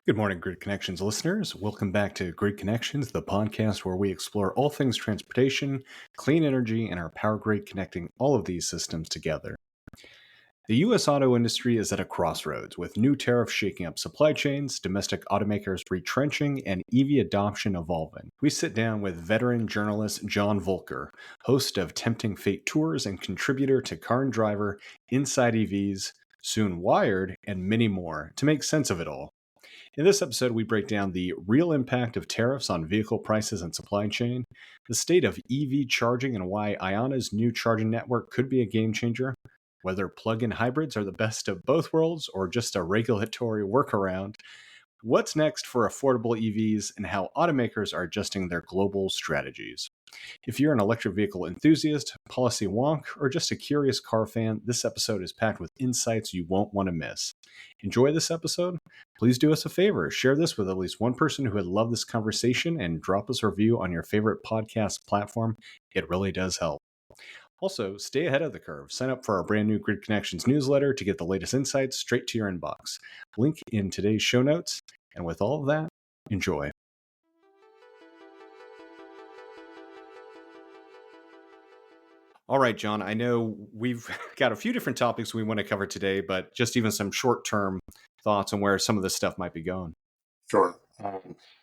Good morning, Grid Connections listeners. Welcome back to Grid Connections, the podcast where we explore all things transportation, clean energy, and our power grid connecting all of these systems together. The U.S. auto industry is at a crossroads, with new tariffs shaking up supply chains, domestic automakers retrenching, and EV adoption evolving. We sit down with veteran journalist John Voelcker, host of Tempting Fate Tours and contributor to Car and Driver, Inside EVs, Soon Wired, and many more, to make sense of it all. In this episode, we break down the real impact of tariffs on vehicle prices and supply chain, the state of EV charging and why Ionna's new charging network could be a game changer, whether plug-in hybrids are the best of both worlds or just a regulatory workaround, what's next for affordable EVs, and how automakers are adjusting their global strategies. If you're an electric vehicle enthusiast, policy wonk, or just a curious car fan, this episode is packed with insights you won't want to miss. Enjoy this episode? Please do us a favor, share this with at least one person who would love this conversation, and drop us a review on your favorite podcast platform. It really does help. Also, stay ahead of the curve. Sign up for our brand new Grid Connections newsletter to get the latest insights straight to your inbox. Link in today's show notes. And with all of that, enjoy. All right, John, I know we've got a few different topics we want to cover today, but just even some short-term thoughts on where some of this stuff might be going. Sure.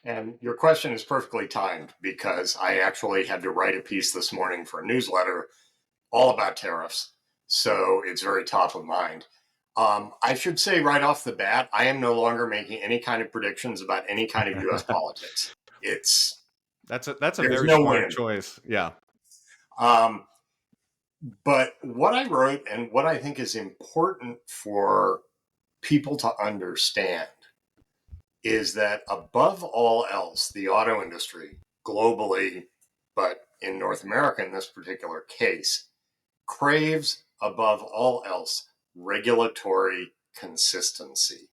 And your question is perfectly timed because I actually had to write a piece this morning for a newsletter all about tariffs. So it's very top of mind. I should say right off the bat, I am no longer making any kind of predictions about any kind of U.S. politics. That's a very smart choice. Yeah. But what I wrote and what I think is important for people to understand is that above all else, the auto industry globally, but in North America in this particular case, craves above all else regulatory consistency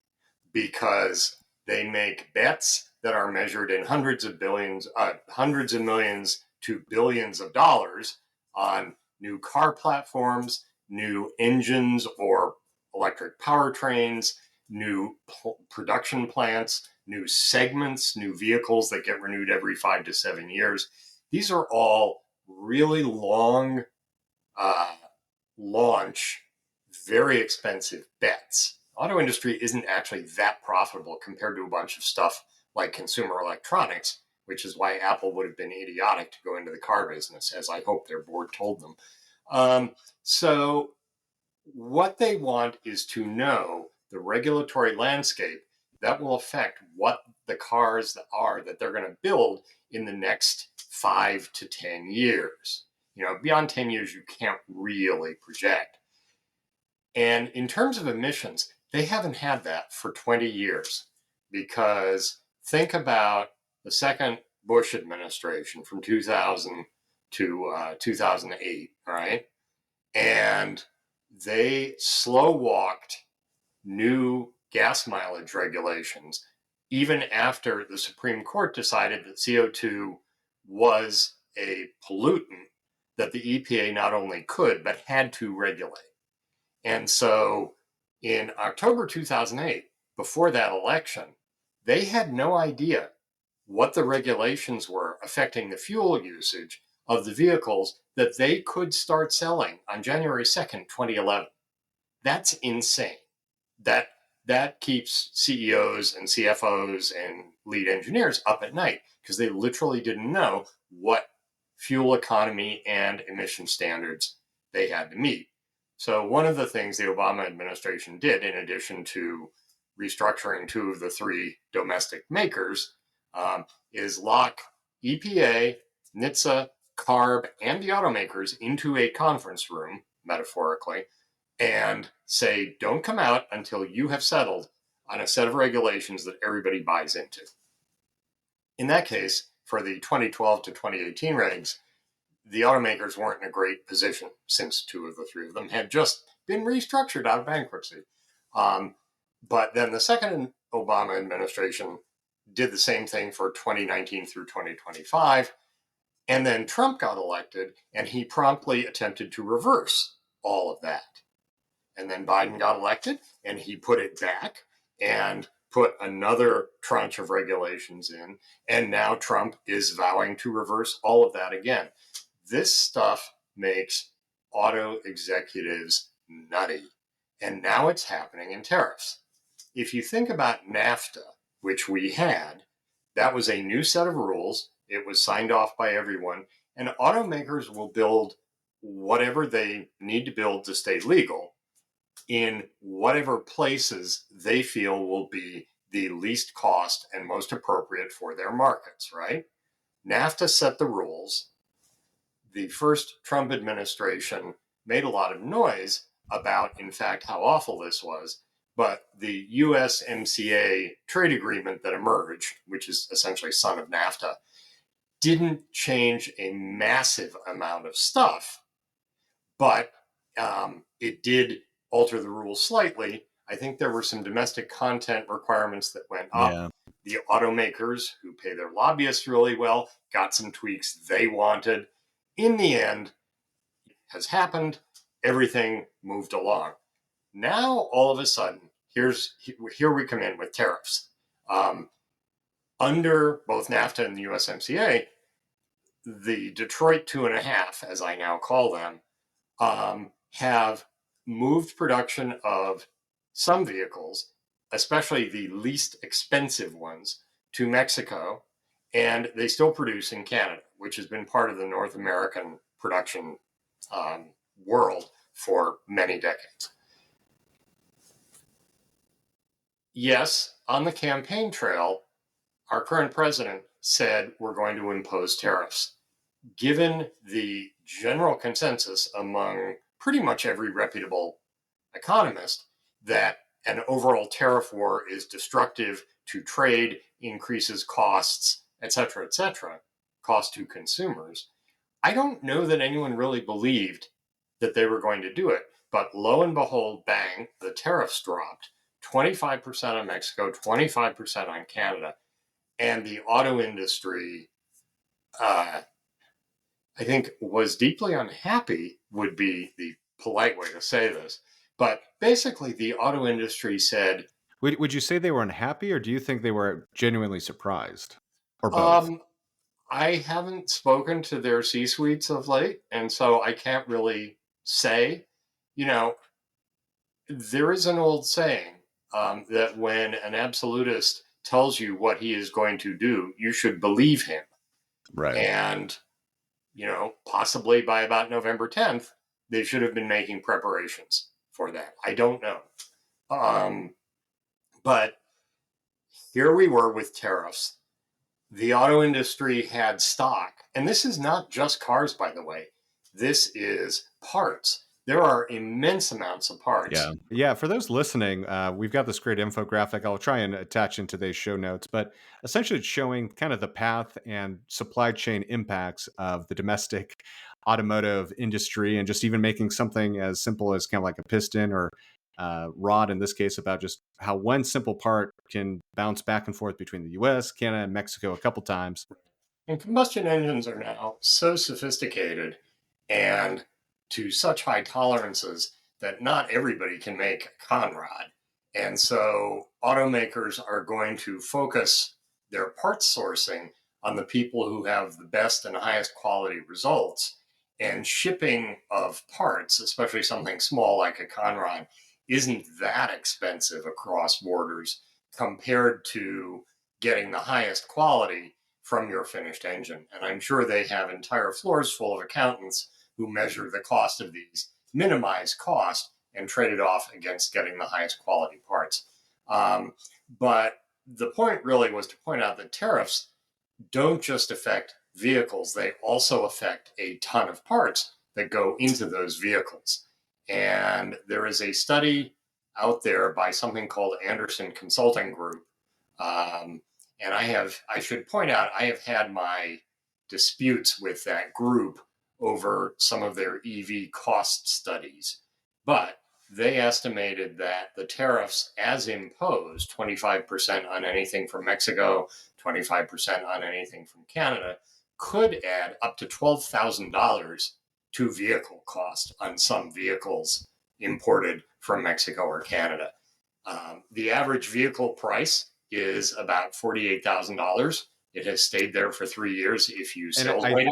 because they make bets that are measured in hundreds of millions to billions of dollars on new car platforms, new engines or electric powertrains, new production plants, new segments, new vehicles that get renewed every 5 to 7 years. These are all really long launch, very expensive bets. Auto industry isn't actually that profitable compared to a bunch of stuff like consumer electronics, which is why Apple would have been idiotic to go into the car business, as I hope their board told them. So what they want is to know the regulatory landscape that will affect what the cars are that they're going to build in the next 5 to 10 years. Beyond 10 years, you can't really project. And in terms of emissions, they haven't had that for 20 years because think about the second Bush administration from 2000 to 2008, right? And they slow walked new gas mileage regulations even after the Supreme Court decided that CO2 was a pollutant that the EPA not only could but had to regulate. And so in October 2008, before that election, they had no idea what the regulations were affecting the fuel usage of the vehicles that they could start selling on January 2nd, 2011. That's insane. That keeps CEOs and CFOs and lead engineers up at night because they literally didn't know what fuel economy and emission standards they had to meet. So one of the things the Obama administration did, in addition to restructuring 2 of the 3 domestic makers, is lock EPA, NHTSA, CARB, and the automakers into a conference room, metaphorically, and say, don't come out until you have settled on a set of regulations that everybody buys into. In that case, for the 2012 to 2018 regs, the automakers weren't in a great position since 2 of the 3 of them had just been restructured out of bankruptcy. But then the second Obama administration did the same thing for 2019 through 2025. And then Trump got elected and he promptly attempted to reverse all of that. And then Biden got elected and he put it back and put another tranche of regulations in, and now Trump is vowing to reverse all of that again. This stuff makes auto executives nutty, and now it's happening in tariffs. If you think about NAFTA, which we had, that was a new set of rules. It was signed off by everyone, and automakers will build whatever they need to build to stay legal in whatever places they feel will be the least cost and most appropriate for their markets, right? NAFTA set the rules. The first Trump administration made a lot of noise about, in fact, how awful this was. But the USMCA trade agreement that emerged, which is essentially son of NAFTA, didn't change a massive amount of stuff, but it did alter the rules slightly. I think there were some domestic content requirements that went up. Yeah. The automakers, who pay their lobbyists really well, got some tweaks they wanted. In the end, it has happened. Everything moved along. Now, all of a sudden, here we come in with tariffs. Under both NAFTA and the USMCA, the Detroit 2.5, as I now call them, have moved production of some vehicles, especially the least expensive ones, to Mexico, and they still produce in Canada, which has been part of the North American production world for many decades. Yes, on the campaign trail, our current president said we're going to impose tariffs. Given the general consensus among pretty much every reputable economist that an overall tariff war is destructive to trade, increases costs, etc., cost to consumers, I don't know that anyone really believed that they were going to do it. But lo and behold, bang, the tariffs dropped 25% on Mexico, 25% on Canada. And the auto industry, I think, was deeply unhappy, would be the polite way to say this. But basically, the auto industry said, Would you say they were unhappy, or do you think they were genuinely surprised, or both? I haven't spoken to their C-suites of late, and so I can't really say. You know, there is an old saying that when an absolutist tells you what he is going to do, you should believe him. Right. And, possibly by about November 10th, they should have been making preparations for that. I don't know. But here we were with tariffs. The auto industry had stock. And this is not just cars, by the way. This is parts. There are immense amounts of parts. Yeah. Yeah. For those listening, we've got this great infographic. I'll try and attach in today's show notes, but essentially it's showing kind of the path and supply chain impacts of the domestic automotive industry, and just even making something as simple as kind of like a piston or rod in this case, about just how one simple part can bounce back and forth between the US, Canada, and Mexico a couple times. And combustion engines are now so sophisticated and to such high tolerances that not everybody can make a Conrod. And so automakers are going to focus their parts sourcing on the people who have the best and highest quality results. And shipping of parts, especially something small like a Conrod, isn't that expensive across borders compared to getting the highest quality from your finished engine. And I'm sure they have entire floors full of accountants who measure the cost of these, minimize cost, and trade it off against getting the highest quality parts. But the point really was to point out that tariffs don't just affect vehicles, they also affect a ton of parts that go into those vehicles. And there is a study out there by something called Anderson Consulting Group. And I should point out, I have had my disputes with that group over some of their EV cost studies. But they estimated that the tariffs as imposed, 25% on anything from Mexico, 25% on anything from Canada, could add up to $12,000 to vehicle cost on some vehicles imported from Mexico or Canada. The average vehicle price is about $48,000. It has stayed there for 3 years if you And sales rate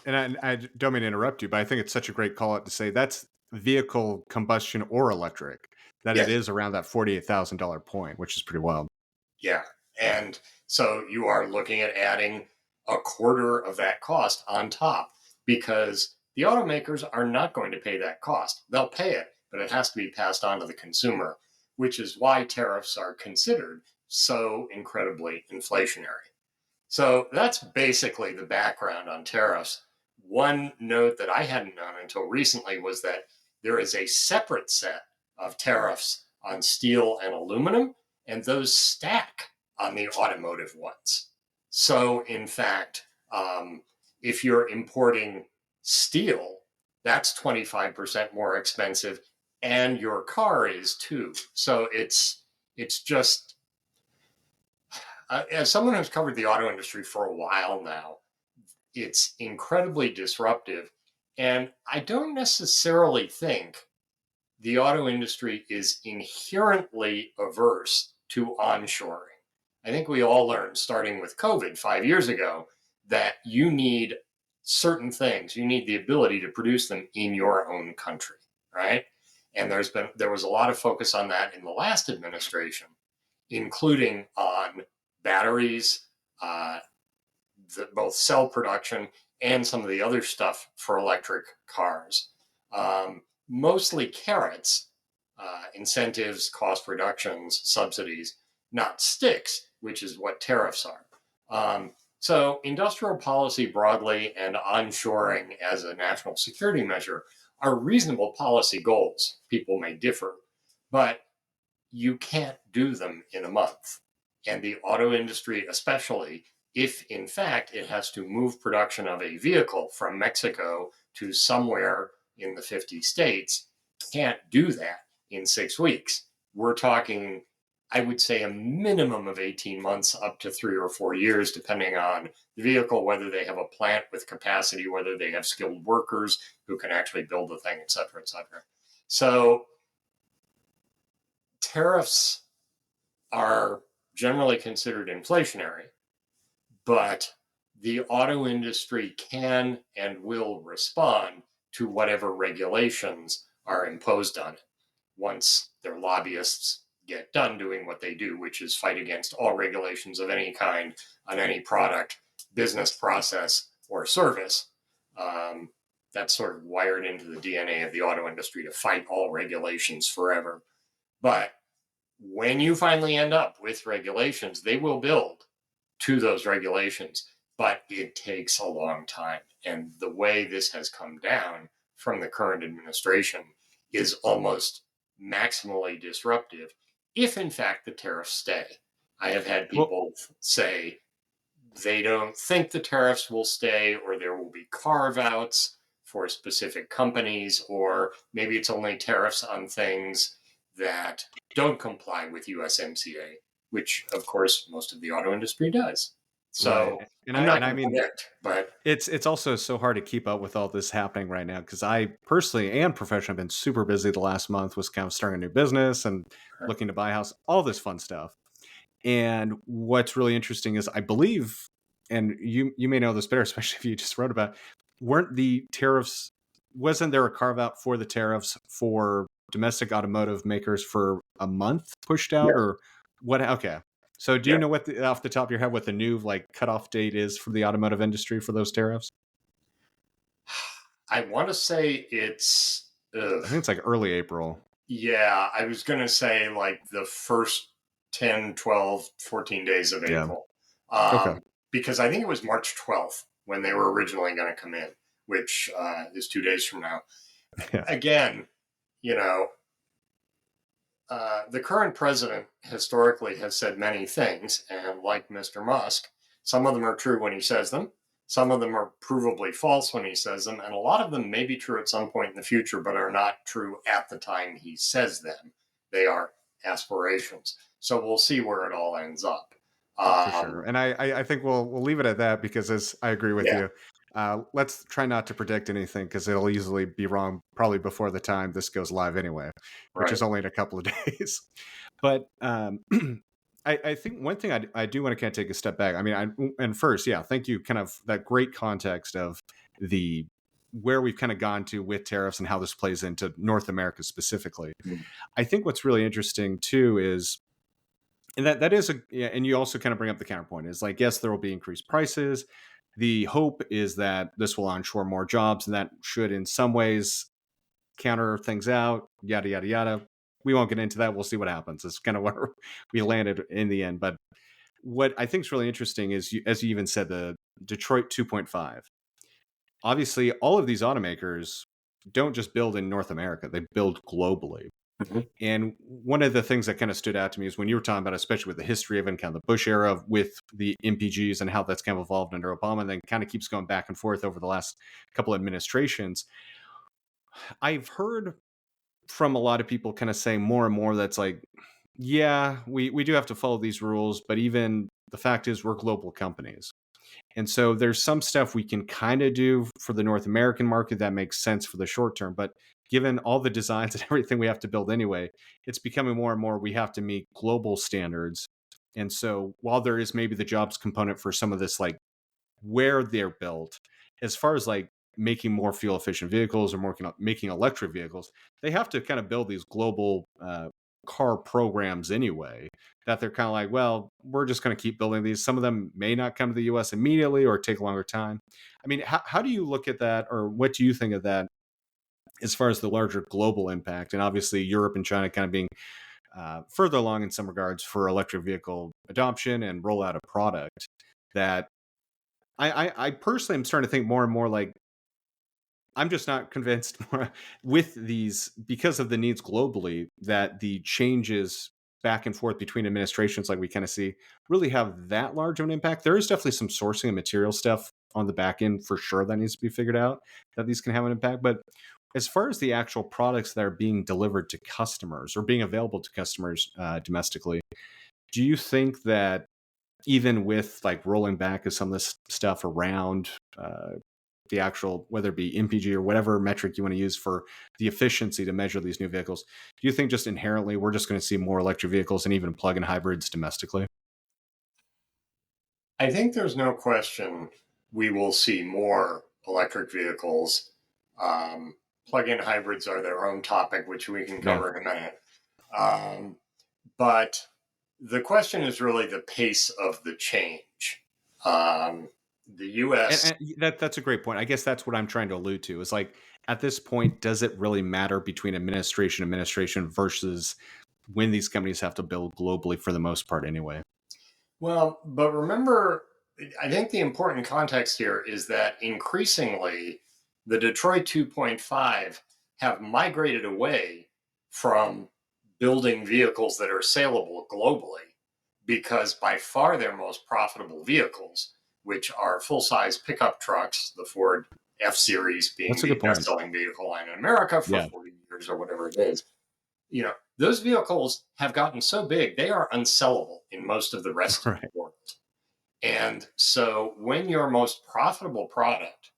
it. I don't mean to interrupt you, but I think it's such a great call out to say that's vehicle combustion or electric, that it Yes. is around that $48,000 point, which is pretty wild. Yeah. And so you are looking at adding a quarter of that cost on top because the automakers are not going to pay that cost. They'll pay it, but it has to be passed on to the consumer, which is why tariffs are considered so incredibly inflationary. So that's basically the background on tariffs. One note that I hadn't known until recently was that there is a separate set of tariffs on steel and aluminum, and those stack on the automotive ones. So, in fact, if you're importing steel, that's 25% more expensive, and your car is too. So it's just as someone who's covered the auto industry for a while now, it's incredibly disruptive. And I don't necessarily think the auto industry is inherently averse to onshoring. I think we all learned, starting with COVID 5 years ago, that you need certain things. You need the ability to produce them in your own country, right? And there was a lot of focus on that in the last administration, including on batteries, uh, both cell production and some of the other stuff for electric cars. Mostly carrots, incentives, cost reductions, subsidies, not sticks, which is what tariffs are. So, industrial policy broadly and onshoring as a national security measure are reasonable policy goals. People may differ, but you can't do them in a month. And the auto industry, especially, if in fact it has to move production of a vehicle from Mexico to somewhere in the 50 states, can't do that in 6 weeks. We're talking, I would say, a minimum of 18 months up to 3 or 4 years, depending on the vehicle, whether they have a plant with capacity, whether they have skilled workers who can actually build the thing, et cetera, et cetera. So tariffs are generally considered inflationary, but the auto industry can and will respond to whatever regulations are imposed on it once their lobbyists get done doing what they do, which is fight against all regulations of any kind on any product, business process, or service. That's sort of wired into the DNA of the auto industry to fight all regulations forever. But when you finally end up with regulations, they will build to those regulations, but it takes a long time. And the way this has come down from the current administration is almost maximally disruptive if, in fact, the tariffs stay. I have had Well, people say they don't think the tariffs will stay, or there will be carve outs for specific companies, or maybe it's only tariffs on things that don't comply with USMCA, which of course most of the auto industry does. right. So And I'm I not and I going to mean predict, but it's also so hard to keep up with all this happening right now because I personally and professionally have been super busy the last month was kind of starting a new business and looking to buy a house, all this fun stuff. And what's really interesting is I believe, and you may know this better, especially if you just wrote about, weren't the tariffs, wasn't there a carve out for the tariffs for domestic automotive makers for a month pushed out yeah, or what? Okay. So do you yeah. know what off the top of your head what the new like cutoff date is for the automotive industry for those tariffs? I want to say it's, I think it's like early April. yeah, I was going to say like the first 10, 12, 14 days of Yeah. April. Okay. Because I think it was March 12th when they were originally going to come in, which is 2 days from now. Yeah. Again, you know, the current president historically has said many things, and like Mr. Musk, some of them are true when he says them, some of them are provably false when he says them, and a lot of them may be true at some point in the future, but are not true at the time he says them. They are aspirations. So we'll see where it all ends up. For sure. And I think we'll leave it at that because as I agree with Yeah, you. Let's try not to predict anything because it'll easily be wrong probably before the time this goes live anyway, which Right. is only in a couple of days. But I think one thing I do want to kind of take a step back. I mean, and first, yeah, thank you. Kind of that great context of the where we've kind of gone to with tariffs and how this plays into North America specifically. Mm. I think what's really interesting too is, and that is a, yeah, and you also kind of bring up the counterpoint is like, yes, there will be increased prices. The hope is that this will onshore more jobs, and that should in some ways counter things out, yada yada yada. We won't get into that. We'll see what happens. It's kind of where we landed in the end. But what I think is really interesting is, as you even said, the Detroit 2.5. Obviously, all of these automakers don't just build in North America; they build globally. Mhm. And one of the things that kind of stood out to me is when you were talking about, especially with the history of it and kind of the Bush era with the MPGs and how that's kind of evolved under Obama, and then kind of keeps going back and forth over the last couple of administrations. I've heard from a lot of people kind of saying more and more that's like, yeah, we do have to follow these rules, but even the fact is we're global companies. And so there's some stuff we can kind of do for the North American market that makes sense for the short term. But given all the designs and everything we have to build anyway, it's becoming more and more we have to meet global standards. And so while there is maybe the jobs component for some of this, like where they're built, as far as like making more fuel efficient vehicles or making electric vehicles, they have to kind of build these global car programs anyway, that they're kind of like, well, we're just going to keep building these. Some of them may not come to the US immediately or take a longer time. I mean, how do you look at that, or what do you think of that as far as the larger global impact? And obviously Europe and China kind of being further along in some regards for electric vehicle adoption and rollout of product, that I personally am starting to think more and more like, I'm just not convinced with these, because of the needs globally, that the changes back and forth between administrations, like we kind of see, really have that large of an impact. There is definitely some sourcing and material stuff on the back end for sure that needs to be figured out, that these can have an impact. But as far as the actual products that are being delivered to customers or being available to customers domestically, do you think that even with like rolling back of some of this stuff around the actual, whether it be MPG or whatever metric you want to use for the efficiency to measure these new vehicles, do you think just inherently we're just going to see more electric vehicles and even plug-in hybrids domestically? I think there's no question we will see more electric vehicles. Plug-in hybrids are their own topic, which we can Yeah. cover in a minute. Um, but the question is really the pace of the change. The And, U.S. and that's a great point. I guess that's what I'm trying to allude to. Is like, at this point, does it really matter between administration versus when these companies have to build globally for the most part anyway? Well, but remember, I think the important context here is that increasingly the Detroit 2.5 have migrated away from building vehicles that are saleable globally because by far their most profitable vehicles, which are full size pickup trucks, the Ford F Series being That's a the good best point. selling vehicle line in America for Yeah. 40 years or whatever it is, those vehicles have gotten so big they are unsellable in most of the rest of the Right. world. And so when your most profitable product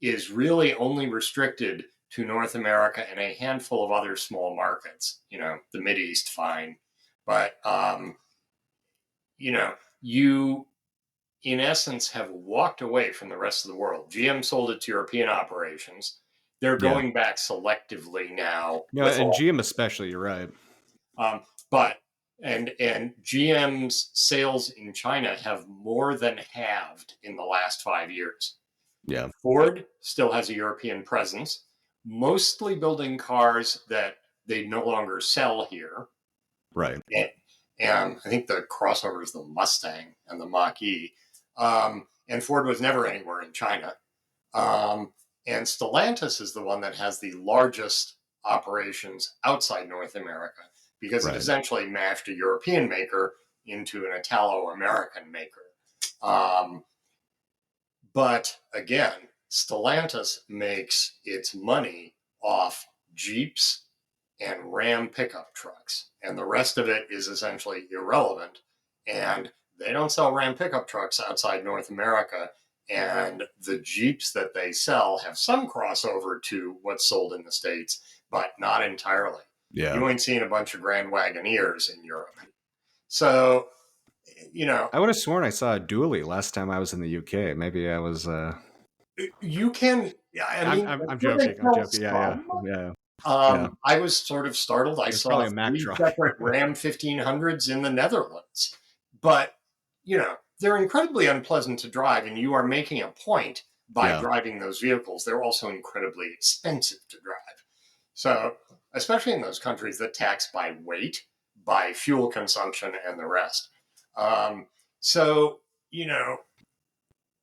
is really only restricted to North America and a handful of other small markets, the Mid East, fine, but you in essence have walked away from the rest of the world. GM sold it to European operations. They're Yeah. going back selectively now No, with and all. GM especially, you're right. But and GM's sales in China have more than halved in the last 5 years. Yeah. Ford still has a European presence, mostly building cars that they no longer sell here. Right. And, and I think the crossover is the Mustang and the Mach E. And Ford was never anywhere in China. And Stellantis is the one that has the largest operations outside North America because it Right. essentially mashed a European maker into an Italo-American maker. Um, but again, Stellantis makes its money off Jeeps and Ram pickup trucks, and the rest of it is essentially irrelevant. And they don't sell Ram pickup trucks outside North America. And the Jeeps that they sell have some crossover to what's sold in the States, but not entirely. Yeah. You ain't seeing a bunch of Grand Wagoneers in Europe. So, I would have sworn I saw a dually last time I was in the UK. Maybe I was. you can, I mean, I'm sure they joking. I'm sell joking. Yeah. some. Yeah. Yeah. I was sort of startled. I It's saw probably a Mack 3 truck. separate Ram 1500s in the Netherlands. But, they're incredibly unpleasant to drive, and you are making a point by driving those vehicles. They're also incredibly expensive to drive. So, especially in those countries that tax by weight, by fuel consumption, and the rest. So,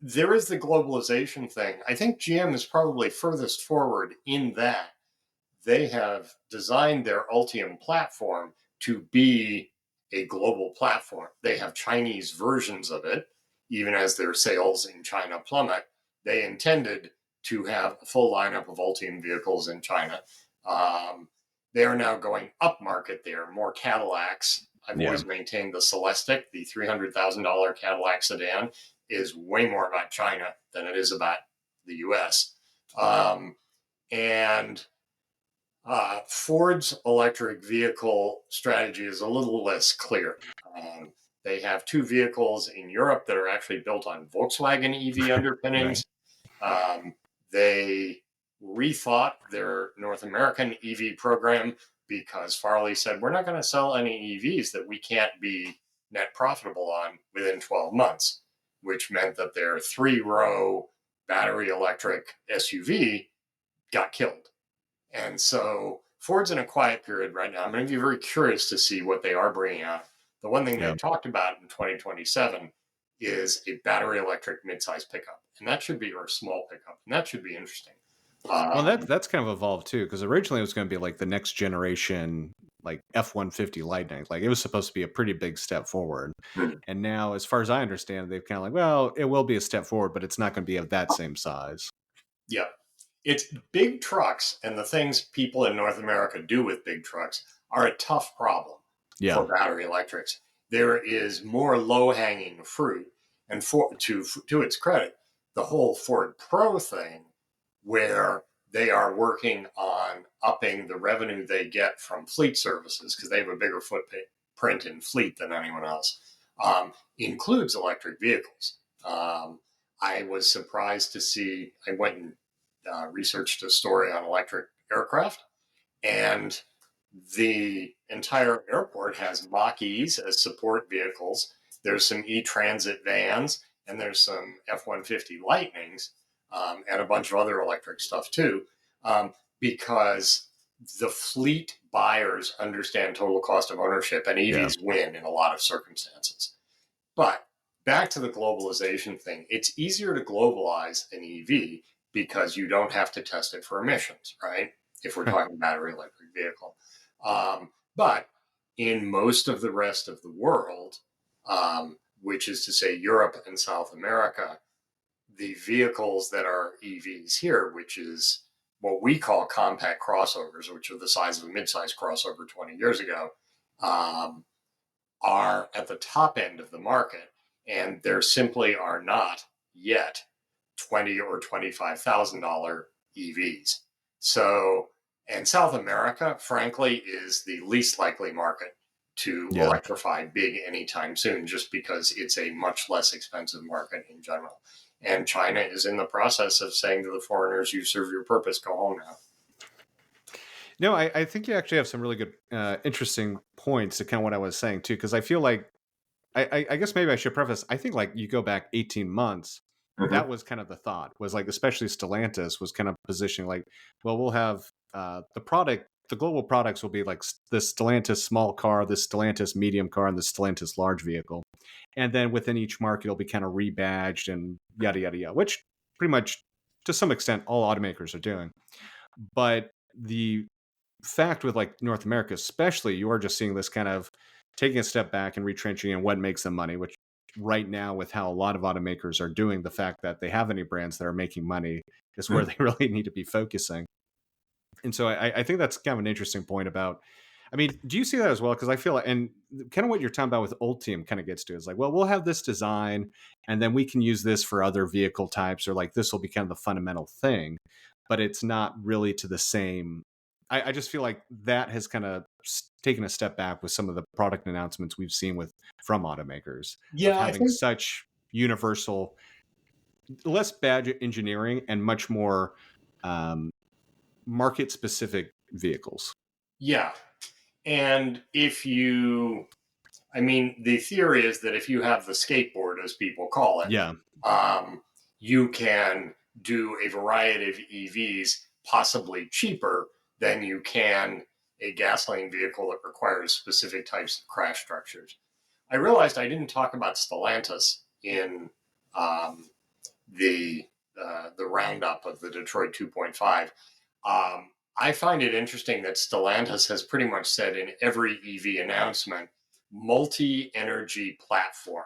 there is the globalization thing. I think GM is probably furthest forward in that they have designed their Ultium platform to be a global platform. They have Chinese versions of it, even as their sales in China plummet. They intended to have a full lineup of Ultium vehicles in China. They are now going up market there, more Cadillacs. I've always maintained the Celestiq, the $300,000 Cadillac sedan, is way more about China than it is about the US. And Ford's electric vehicle strategy is a little less clear. They have 2 vehicles in Europe that are actually built on Volkswagen EV underpinnings. They rethought their North American EV program because Farley said, we're not going to sell any EVs that we can't be net profitable on within 12 months, which meant that their 3-row battery electric SUV got killed. And so Ford's in a quiet period right now. I'm going to be very curious to see what they are bringing out. The one thing they talked about in 2027 is a battery electric midsize pickup, and that should be, or a small pickup, and that should be interesting. Well, that's kind of evolved too, because originally it was going to be like the next generation, like F-150 Lightning. Like it was supposed to be a pretty big step forward, and now, as far as I understand, they've kind of like, well, it will be a step forward, but it's not going to be of that same size. Yeah, it's big trucks, and the things people in North America do with big trucks are a tough problem for battery electrics. There is more low-hanging fruit, and to its credit, the whole Ford Pro thing, where they are working on upping the revenue they get from fleet services because they have a bigger footprint in fleet than anyone else, includes electric vehicles. I was surprised to see, I went and researched a story on electric aircraft, and the entire airport has Mach-E's as support vehicles. There's some E-Transit vans, and there's some F-150 Lightnings, and a bunch of other electric stuff too, because the fleet buyers understand total cost of ownership, and EVs win in a lot of circumstances. But back to the globalization thing, it's easier to globalize an EV because you don't have to test it for emissions, right? If we're talking battery electric vehicle. But in most of the rest of the world, which is to say Europe and South America, the vehicles that are EVs here, which is what we call compact crossovers, which are the size of a mid-size crossover 20 years ago, are at the top end of the market, and there simply are not yet $20,000 or $25,000 EVs. So, and South America, frankly, is the least likely market to electrify big anytime soon, just because it's a much less expensive market in general. And China is in the process of saying to the foreigners, you serve your purpose, go home now. No, I think you actually have some really good, interesting points to kind of what I was saying too, because I feel like, I guess maybe I should preface, I think like you go back 18 months, that was kind of the thought, was like, especially Stellantis was kind of positioning like, well, we'll have the global products will be like the Stellantis small car, the Stellantis medium car, and the Stellantis large vehicle. And then within each market, it'll be kind of rebadged and yada, yada, yada, which pretty much to some extent all automakers are doing. But the fact with like North America, especially, you are just seeing this kind of taking a step back and retrenching in what makes them money, which right now with how a lot of automakers are doing, the fact that they have any brands that are making money is where they really need to be focusing. And so I think that's kind of an interesting point about, I mean, do you see that as well? Because I feel like, and kind of what you're talking about with Ultium kind of gets to is like, well, we'll have this design and then we can use this for other vehicle types, or like this will be kind of the fundamental thing, but it's not really to the same. I just feel like that has kind of taken a step back with some of the product announcements we've seen with from automakers of Yeah, I having think such universal, less badge engineering and much more um, market specific vehicles. yeah. And if you, I mean, the theory is that if you have the skateboard, as people call it, Yeah. um, you can do a variety of EVs possibly cheaper than you can a gasoline vehicle that requires specific types of crash structures. I realized I didn't talk about Stellantis in um, the roundup of the Detroit 2.5. I find it interesting that Stellantis has pretty much said in every EV announcement, multi-energy platform.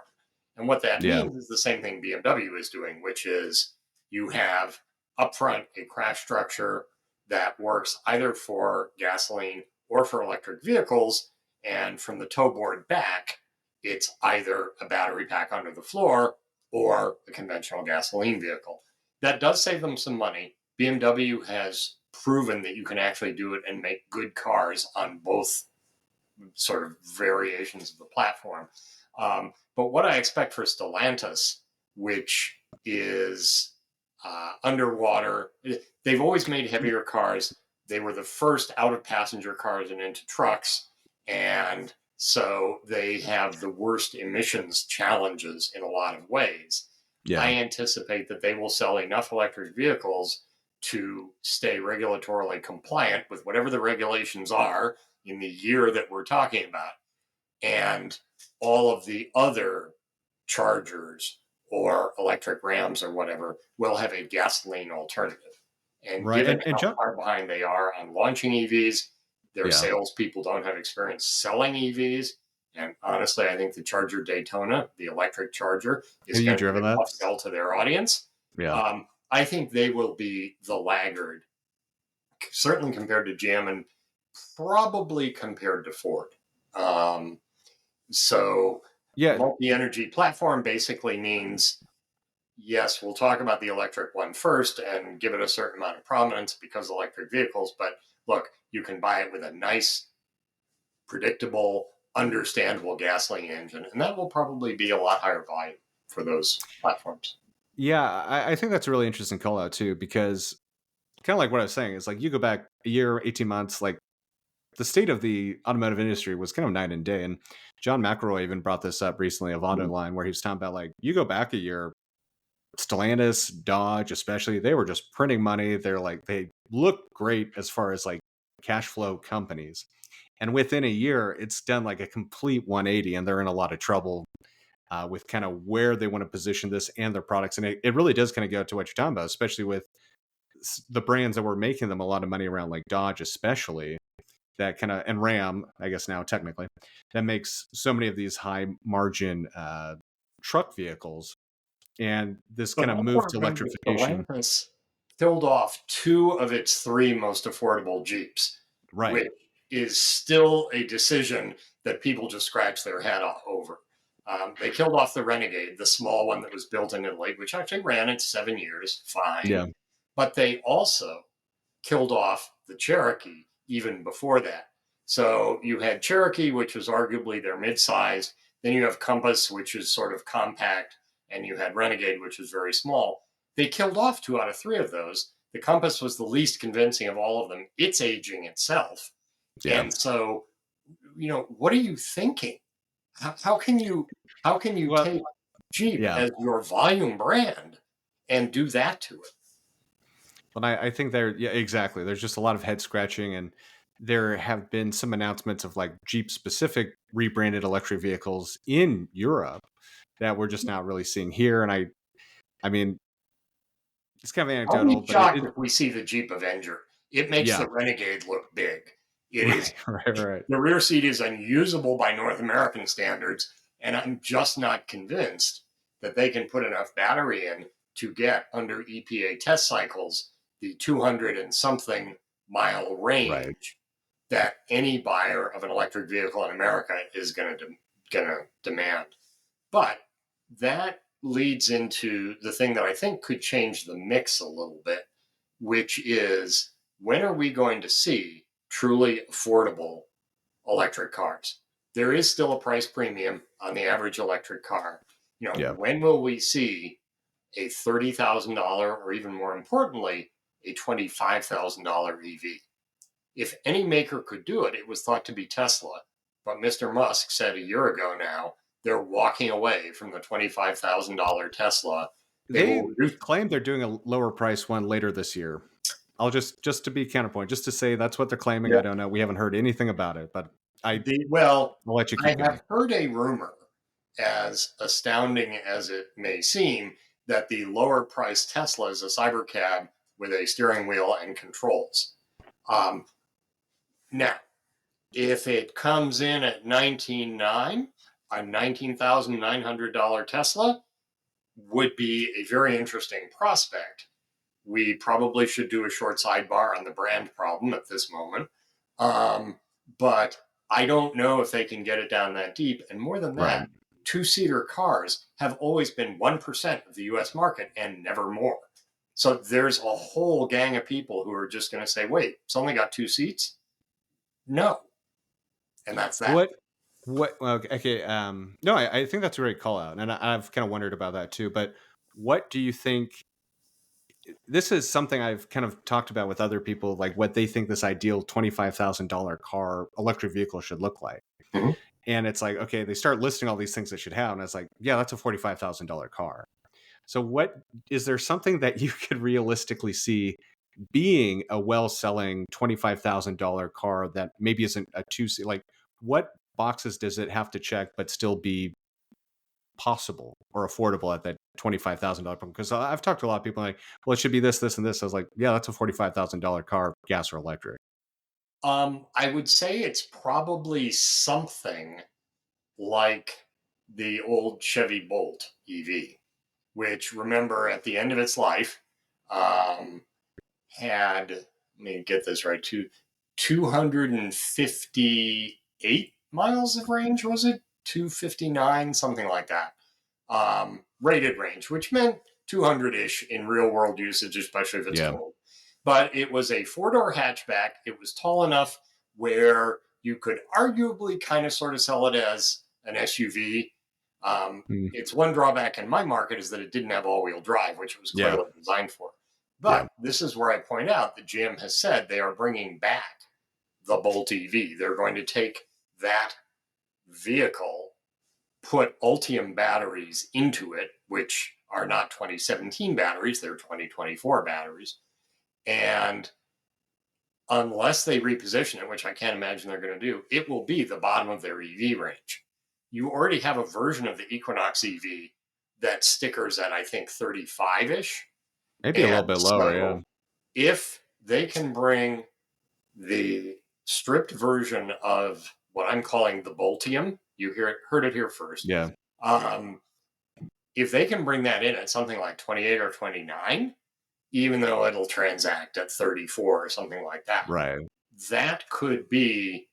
And what that Yeah. means is the same thing BMW is doing, which is you have upfront a crash structure that works either for gasoline or for electric vehicles. And from the tow board back, it's either a battery pack under the floor or a conventional gasoline vehicle. That does save them some money. BMW has proven that you can actually do it and make good cars on both sort of variations of the platform. But what I expect for Stellantis, which is underwater, they've always made heavier cars. They were the first out of passenger cars and into trucks. And so they have the worst emissions challenges in a lot of ways. Yeah. I anticipate that they will sell enough electric vehicles to stay regulatorily compliant with whatever the regulations are in the year that we're talking about. And all of the other chargers or electric Rams or whatever will have a gasoline alternative. And Right. given And how John, far behind they are on launching EVs, their yeah. salespeople don't have experience selling EVs. And honestly, I think the Charger Daytona, the electric Charger, is Have you going to be driven a that? tough sell to their audience. Yeah. I think they will be the laggard, certainly compared to GM and probably compared to Ford. Um, so, Yeah. multi-energy platform basically means yes, we'll talk about the electric one first and give it a certain amount of prominence because electric vehicles. But look, you can buy it with a nice, predictable, understandable gasoline engine, and that will probably be a lot higher volume for those platforms. Yeah. I think that's a really interesting call out too, because kind of like what I was saying is like you go back a year, 18 months, like the state of the automotive industry was kind of night and day. And John McElroy even brought this up recently of Autoline, where he was talking about like you go back a year, Stellantis, Dodge, especially, they were just printing money. They're like, they look great as far as like cash flow companies. And within a year, it's done like a complete 180, and they're in a lot of trouble with kind of where they want to position this and their products. And it really does kind of go to what you're talking about, especially with the brands that were making them a lot of money around, like Dodge, especially that kind of, and Ram, I guess now technically, that makes so many of these high margin truck vehicles. And this But kind of also move to remember, electrification. Stellantis killed off two of its three most affordable Jeeps, Right. which is still a decision that people just scratch their head over. They killed off the Renegade, the small one that was built in Italy, which actually ran it 7 years, Yeah. fine. But they also killed off the Cherokee even before that. So you had Cherokee, which was arguably their mid-sized. Then you have Compass, which is sort of compact, and you had Renegade, which was very small. They killed off two out of three of those. The Compass was the least convincing of all of them. It's aging itself. Yeah. And so, what are you thinking? How can you Well, take Jeep yeah. as your volume brand and do that to it? But I think there, yeah, exactly. There's just a lot of head scratching, and there have been some announcements of like Jeep specific rebranded electric vehicles in Europe that we're just not really seeing here. And I mean, it's kind of I'll anecdotal, be but shocked if we see the Jeep Avenger. It makes yeah, the Renegade look big. It is right, right, right. The rear seat is unusable by North American standards, and I'm just not convinced that they can put enough battery in to get under EPA test cycles the 200 and something mile Right. range that any buyer of an electric vehicle in America is going to demand. But that leads into the thing that I think could change the mix a little bit, which is, when are we going to see truly affordable electric cars? There is still a price premium on the average electric car. Yeah. When will we see a $30,000, or even more importantly, a $25,000 EV? If any maker could do it, it was thought to be Tesla. But Mr. Musk said a year ago now they're walking away from the $25,000 Tesla. They will They reduce. claim they're doing a lower price one later this year. I'll just to be counterpoint, just to say that's what they're claiming. Yeah. I don't know. We haven't heard anything about it, but Well, I'll let you I keep going. have heard a rumor, as astounding as it may seem, that the lower priced Tesla is a cybercab with a steering wheel and controls. Um, Now, if it comes in at $19,900, a $19,900 Tesla would be a very interesting prospect. We probably should do a short sidebar on the brand problem at this moment. But I don't know if they can get it down that deep. And more than Right. that, two-seater cars have always been 1% of the US market and never more. So there's a whole gang of people who are just going to say, wait, it's only got two seats? No. And that's that. What well, okay, no, I think that's a great call out, and I've kind of wondered about that too, but what do you think, this is something I've kind of talked about with other people, like what they think this ideal $25,000 car electric vehicle should look like. Mhm. And it's like, okay, they start listing all these things it should have, and it's like, yeah, that's a $45,000 car. So what is there something that you could realistically see being a well-selling $25,000 car that maybe isn't a two seat? Like, what boxes does it have to check but still be possible or affordable at that $25,000 point? Because I've talked to a lot of people like, well, it should be this, this, and this. I was like, yeah, that's a $45,000 car, gas or electric. I would say it's probably something like the old Chevy Bolt EV, which, remember, at the end of its life, um, had, let me get this right, 258 miles of range, was it? 259, something like that. Rated range, which meant 200-ish in real world usage, especially if it's Yeah. cold. But it was a four-door hatchback. It was tall enough where you could arguably kind of sort of sell it as an SUV. Mm. Its one drawback in my market is that it didn't have all-wheel drive, which it was Yeah. clearly designed for. Yeah. But this is where I point out that GM has said they are bringing back the Bolt EV. They're going to take that vehicle, put Ultium batteries into it, which are not 2017 batteries, they're 2024 batteries. And unless they reposition it, which I can't imagine they're going to do, it will be the bottom of their EV range. You already have a version of the Equinox EV that stickers at, I think, 35 ish. Maybe a little And bit lower. Yeah. so if they can bring the stripped version of what I'm calling the Boltium, heard it here first. Yeah. Um, if they can bring that in at something like 28 or 29, even though it'll transact at 34 or something like that, Right. that could be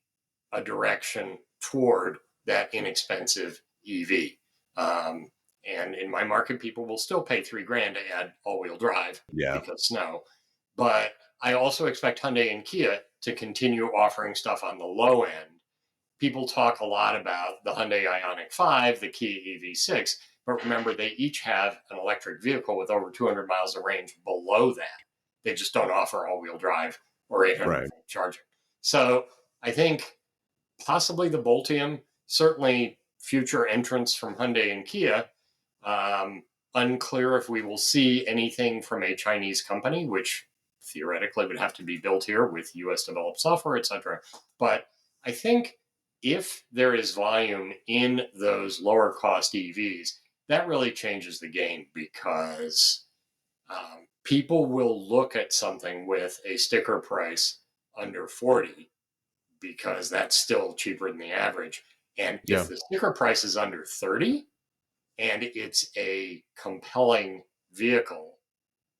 a direction toward that inexpensive EV. Um, and in my market, people will still pay $3,000 to add all-wheel drive Yeah. because snow. But I also expect Hyundai and Kia to continue offering stuff on the low end. People talk a lot about the Hyundai Ioniq 5, the Kia EV6, but remember, they each have an electric vehicle with over 200 miles of range below that. They just don't offer all-wheel drive or 800 Right. volt charging. So I think possibly the Boltium, certainly future entrants from Hyundai and Kia. Unclear if we will see anything from a Chinese company, which theoretically would have to be built here with US developed software, etc. But I think if there is volume in those lower cost EVs, that really changes the game, because people will look at something with a sticker price under 40 because that's still cheaper than the average. And Yeah. if the sticker price is under 30 and it's a compelling vehicle,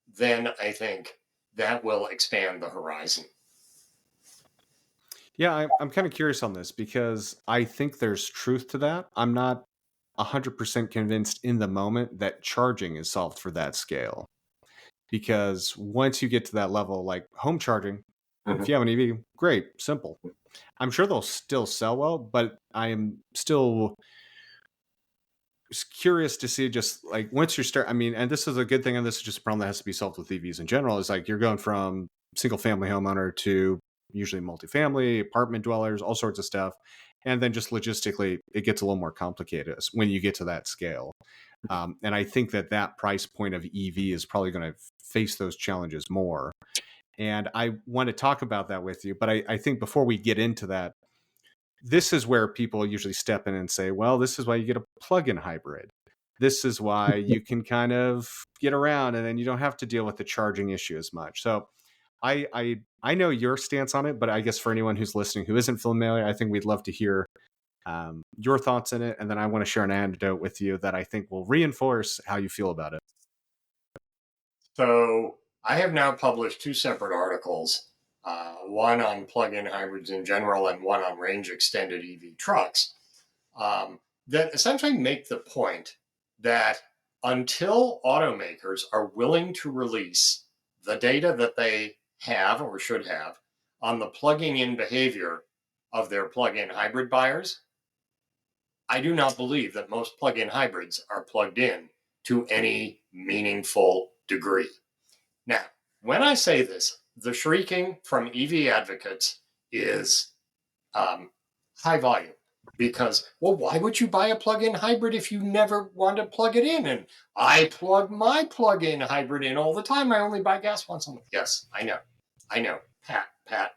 then I think that will expand the horizon. Yeah, I'm kind of curious on this because I think there's truth to that. I'm not 100% convinced in the moment that charging is solved for that scale. Because once you get to that level, like home charging, if you have an EV, great, simple. I'm sure they'll still sell well, but I am still curious to see just like once you start. I mean, and this is a good thing, and this is just a problem that has to be solved with EVs in general. Is like you're going from single family homeowner to usually multifamily, apartment dwellers, all sorts of stuff. And then just logistically, it gets a little more complicated when you get to that scale. And I think that that price point of EV is probably going to face those challenges more. And I want to talk about that with you. But I think before we get into that, this is where people usually step in and say, well, this is why you get a plug-in hybrid. This is why you can kind of get around and then you don't have to deal with the charging issue as much. So I know your stance on it, but I guess for anyone who's listening who isn't familiar, I think we'd love to hear your thoughts in it. And then I want to share an anecdote with you that I think will reinforce how you feel about it. So I have now published two separate articles, one on plug-in hybrids in general and one on range-extended EV trucks, that essentially make the point that until automakers are willing to release the data that they have or should have on the plugging in behavior of their plug-in hybrid buyers, I do not believe that most plug-in hybrids are plugged in to any meaningful degree. Now, when I say this, the shrieking from EV advocates is high volume because, well, why would you buy a plug-in hybrid if you never want to plug it in? And I plug my plug-in hybrid in all the time. I only buy gas once a month. Yes, I know. Pat.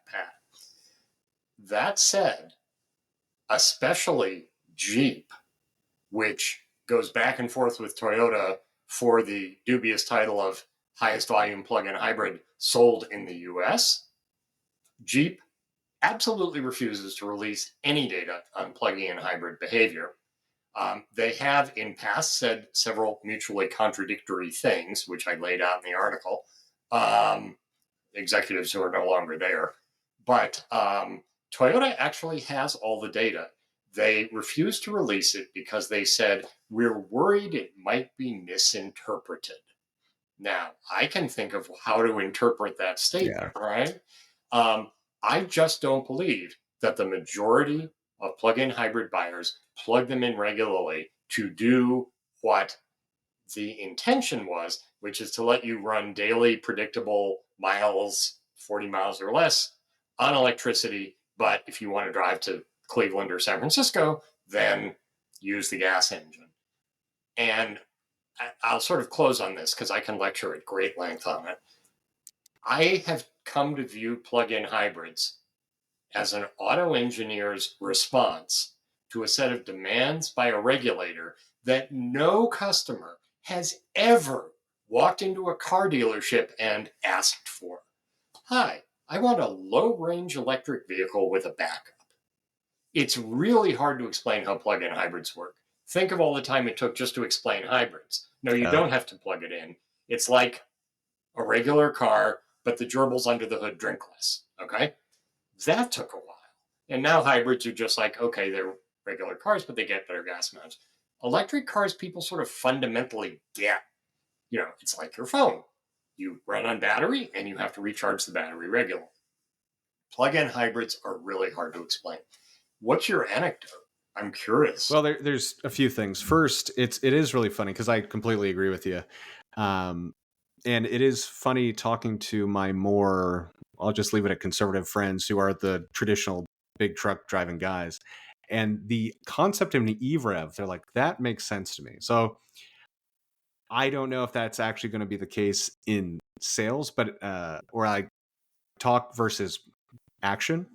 That said, especially Jeep, which goes back and forth with Toyota for the dubious title of highest volume plug-in hybrid sold in the US, Jeep absolutely refuses to release any data on plug-in hybrid behavior. They have in past said several mutually contradictory things, which I laid out in the article, executives who are no longer there. But Toyota actually has all the data. They refused to release it because they said, we're worried it might be misinterpreted. Now, I can think of how to interpret that statement, right? I just don't believe that the majority of plug-in hybrid buyers plug them in regularly to do what the intention was, which is to let you run daily predictable miles, 40 miles or less, on electricity. But if you want to drive to Cleveland or San Francisco, then use the gas engine. And I'll sort of close on this because I can lecture at great length on it. I have come to view plug-in hybrids as an auto engineer's response to a set of demands by a regulator that no customer has ever walked into a car dealership and asked for. Hi, I want a low-range electric vehicle with a backup. It's really hard to explain how plug-in hybrids work. Think of all the time it took just to explain hybrids. No, you don't have to plug it in. It's like a regular car, but the gerbils under the hood drink less. Okay? That took a while. And now hybrids are just like, okay, they're regular cars, but they get better gas mileage. Electric cars, people sort of fundamentally get. It's like your phone. You run on battery and you have to recharge the battery regularly. Plug-in hybrids are really hard to explain. What's your anecdote? I'm curious. Well, there's a few things. First, it is really funny because I completely agree with you. And it is funny talking to my more, I'll just leave it at conservative friends who are the traditional big truck driving guys. And the concept of an EVREV, they're like, that makes sense to me. So I don't know if that's actually going to be the case in sales, but or like talk versus action.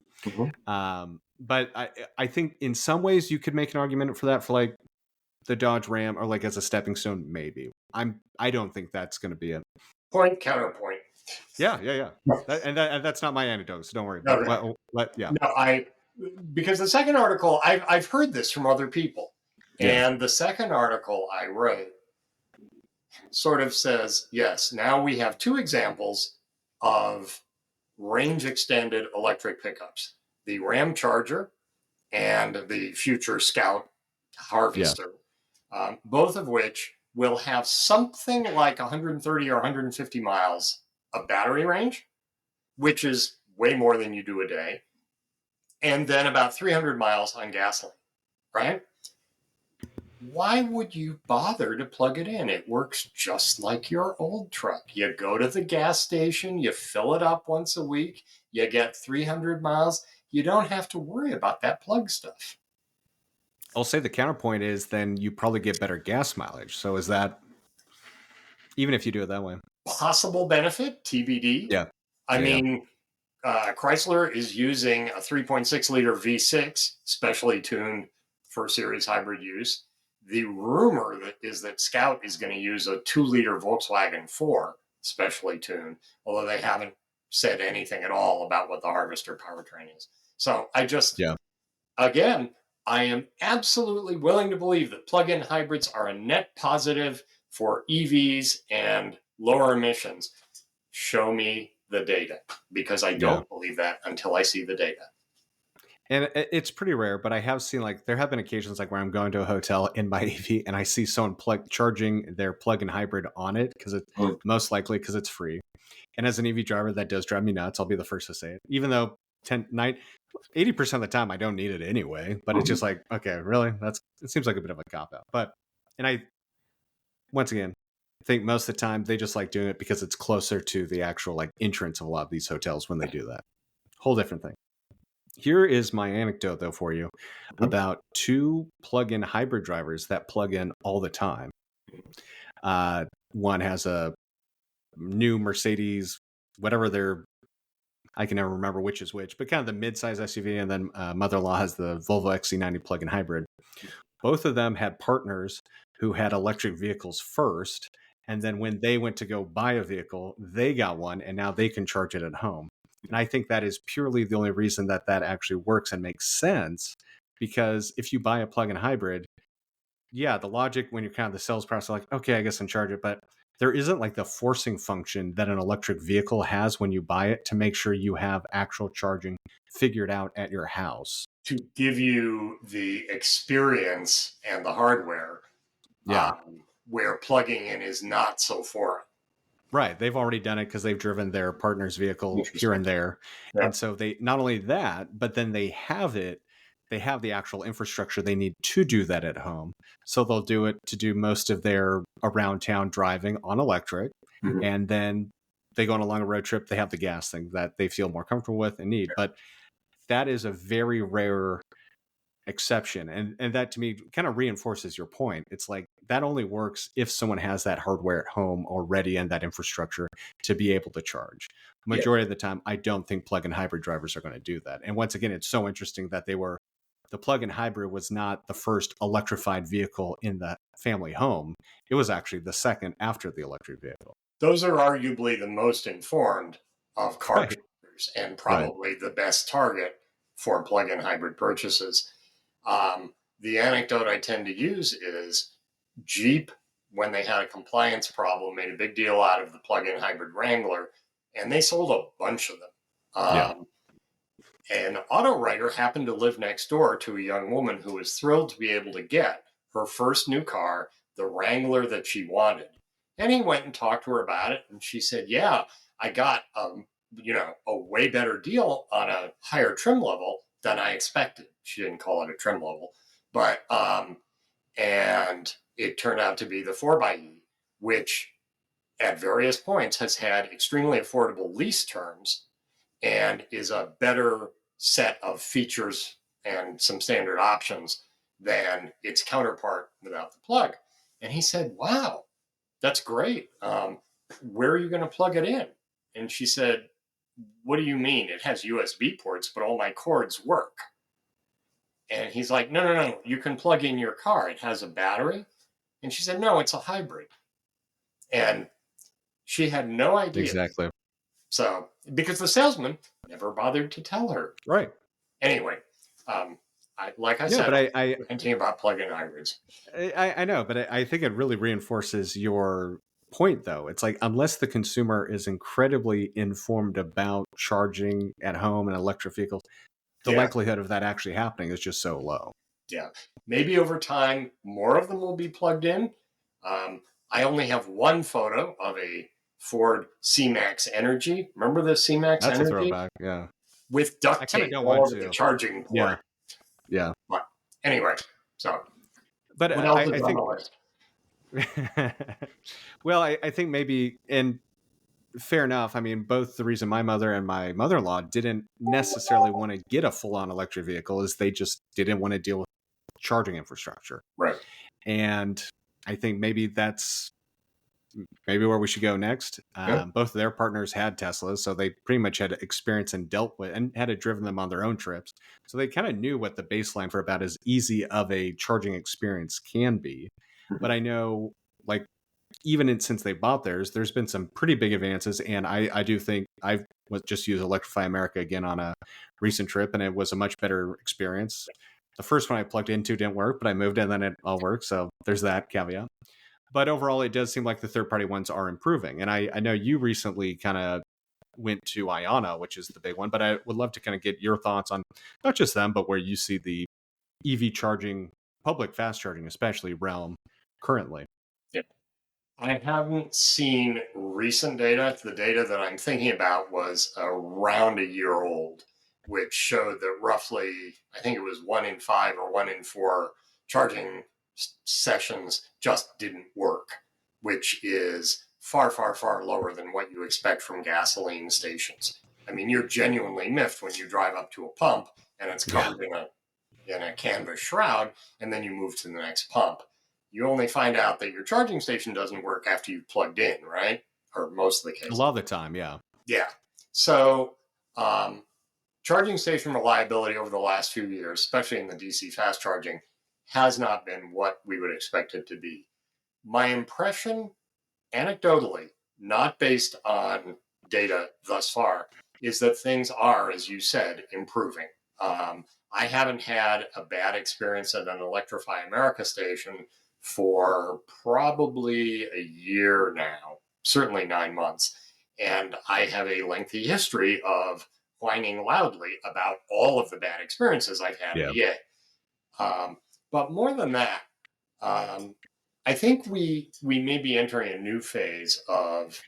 But I think in some ways you could make an argument for that for like the Dodge Ram or like as a stepping stone, maybe. I don't think that's going to be it. Point, counterpoint. Yeah. And that's not my anecdote, so don't worry. No, yeah. No, because the second article, I've heard this from other people. Yeah. And the second article I wrote sort of says, yes, now we have two examples of range extended electric pickups. the Ram Charger and the future Scout Harvester, both of which will have something like 130 or 150 miles of battery range, which is way more than you do a day, and then about 300 miles on gasoline, right? Why would you bother to plug it in? It works just like your old truck. You go to the gas station, you fill it up once a week, you get 300 miles. You don't have to worry about that plug stuff. I'll say the counterpoint is then you probably get better gas mileage. So is that, even if you do it that way? Possible benefit, TBD. Yeah. I mean, Chrysler is using a 3.6 liter V6, specially tuned for series hybrid use. The rumor is that Scout is going to use a 2 liter Volkswagen 4, specially tuned, although they haven't said anything at all about what the Harvester powertrain is. So again, I am absolutely willing to believe that plug-in hybrids are a net positive for EVs and lower emissions. Show me the data, because I don't believe that until I see the data. And it's pretty rare, but I have seen, like, there have been occasions like where I'm going to a hotel in my EV and I see someone charging their plug-in hybrid on it, because it's most likely because it's free. And as an EV driver, that does drive me nuts. I'll be the first to say it, even though 80% of the time I don't need it anyway. But it's just like, okay, really? It seems like a bit of a cop out. But, and I, once again, think most of the time they just like doing it because it's closer to the actual like entrance of a lot of these hotels when they do that. Whole different thing. Here is my anecdote, though, for you about 2 plug-in hybrid drivers that plug in all the time. One has a new Mercedes, whatever I can never remember which is which, but kind of the mid-size SUV, and then mother-in-law has the Volvo XC90 plug-in hybrid. Both of them had partners who had electric vehicles first, and then when they went to go buy a vehicle, they got one, and now they can charge it at home. And I think that is purely the only reason that actually works and makes sense, because if you buy a plug-in hybrid, the logic when you're kind of the sales process, like, okay, I guess I can charge it, but there isn't like the forcing function that an electric vehicle has when you buy it to make sure you have actual charging figured out at your house. To give you the experience and the hardware, where plugging in is not so foreign. Right. They've already done it because they've driven their partner's vehicle here and there. Yeah. And so they, not only that, but then they have the actual infrastructure they need to do that at home. So they'll do it to do most of their around town driving on electric. And then they go on a longer road trip. They have the gas thing that they feel more comfortable with and need. But that is a very rare exception. And that to me kind of reinforces your point. It's like that only works if someone has that hardware at home already and that infrastructure to be able to charge. Majority of the time, I don't think plug-in hybrid drivers are going to do that. And once again, it's so interesting that the plug-in hybrid was not the first electrified vehicle in the family home. It was actually the second after the electric vehicle. Those are arguably the most informed of car drivers, and probably the best target for plug-in hybrid purchases. The anecdote I tend to use is Jeep, when they had a compliance problem, made a big deal out of the plug-in hybrid Wrangler, and they sold a bunch of them. An auto writer happened to live next door to a young woman who was thrilled to be able to get her first new car, the Wrangler that she wanted. And he went and talked to her about it, and she said, yeah, I got a way better deal on a higher trim level than I expected. She didn't call it a trim level, but and it turned out to be the 4xe, which at various points has had extremely affordable lease terms and is a better set of features and some standard options than its counterpart without the plug. And he said, wow, that's great. Where are you going to plug it in? And she said, what do you mean? It has USB ports, but all my cords work. And he's like, no, you can plug in your car. It has a battery. And she said, no, it's a hybrid. And she had no idea. Exactly. So, because the salesman never bothered to tell her. Right. Anyway, I said, I'm thinking about plug-in hybrids. I know, but I think it really reinforces your point, though. It's like, unless the consumer is incredibly informed about charging at home and electric vehicles, the Yeah. likelihood of that actually happening is just so low. Yeah. Maybe over time, more of them will be plugged in. I only have one photo of a Ford C-Max Energy. Remember the C-Max That's a Energy? throwback. Yeah. With I duct kind of tape don't all want over the to. charging Yeah. port. Yeah. But anyway, so But what else I is on think, the list? well, I think maybe, and fair enough. I mean, both the reason my mother and my mother-in-law didn't necessarily want to get a full-on electric vehicle is they just didn't want to deal with charging infrastructure. Right. And I think maybe that's maybe where we should go next. Yeah. Both of their partners had Teslas, so they pretty much had experience and dealt with and had driven them on their own trips. So they kind of knew what the baseline for about as easy of a charging experience can be. But I know, like, since they bought theirs, there's been some pretty big advances. And I do think I've just used Electrify America again on a recent trip, and it was a much better experience. The first one I plugged into didn't work, but I moved and then it all worked. So there's that caveat. But overall, it does seem like the third-party ones are improving. And I know you recently kind of went to Ionna, which is the big one, but I would love to kind of get your thoughts on not just them, but where you see the EV charging, public fast charging, especially realm currently. Yeah. I haven't seen recent data. The data that I'm thinking about was around a year old, which showed that roughly, I think it was 1 in 5 or 1 in 4 charging sessions just didn't work, which is far, far, far lower than what you expect from gasoline stations. I mean, you're genuinely miffed when you drive up to a pump and it's covered in a canvas shroud, and then you move to the next pump. You only find out that your charging station doesn't work after you've plugged in, right? Or most of the A cases. lot of the time, yeah. Yeah. So, charging station reliability over the last few years, especially in the DC fast charging, has not been what we would expect it to be. My impression, anecdotally, not based on data thus far, is that things are, as you said, improving. I haven't had a bad experience at an Electrify America station for probably a year now, certainly 9 months. And I have a lengthy history of whining loudly about all of the bad experiences I've had at EA. But more than that, I think we may be entering a new phase of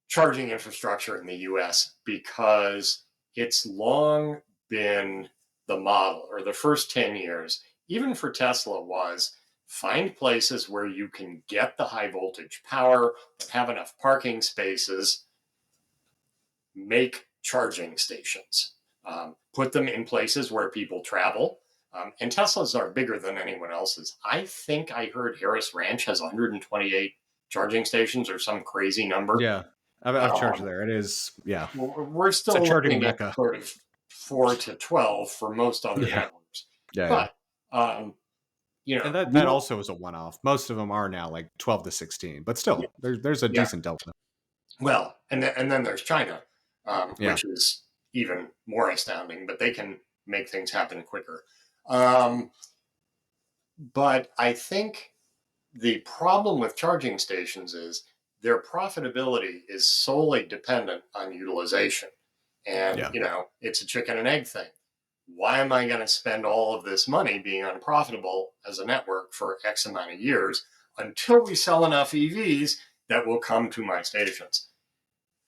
charging infrastructure in the US because it's long been the model, or the first 10 years, even for Tesla, was find places where you can get the high voltage power, have enough parking spaces, make charging stations, put them in places where people travel. And Teslas are bigger than anyone else's. I think I heard Harris Ranch has 128 charging stations or some crazy number. Yeah. I've charged there. It is, yeah. We're It's a still charging looking at mecca. sort of 4 to 12 for most other Yeah. networks. Yeah. But, you know, And that also is a one-off. Most of them are now like 12 to 16, but still, there's a yeah. decent delta. Well, and then there's China, Yeah. which is even more astounding, but they can make things happen quicker. But I think the problem with charging stations is their profitability is solely dependent on utilization. And, Yeah. it's a chicken and egg thing. Why am I going to spend all of this money being unprofitable as a network for X amount of years until we sell enough EVs that will come to my stations?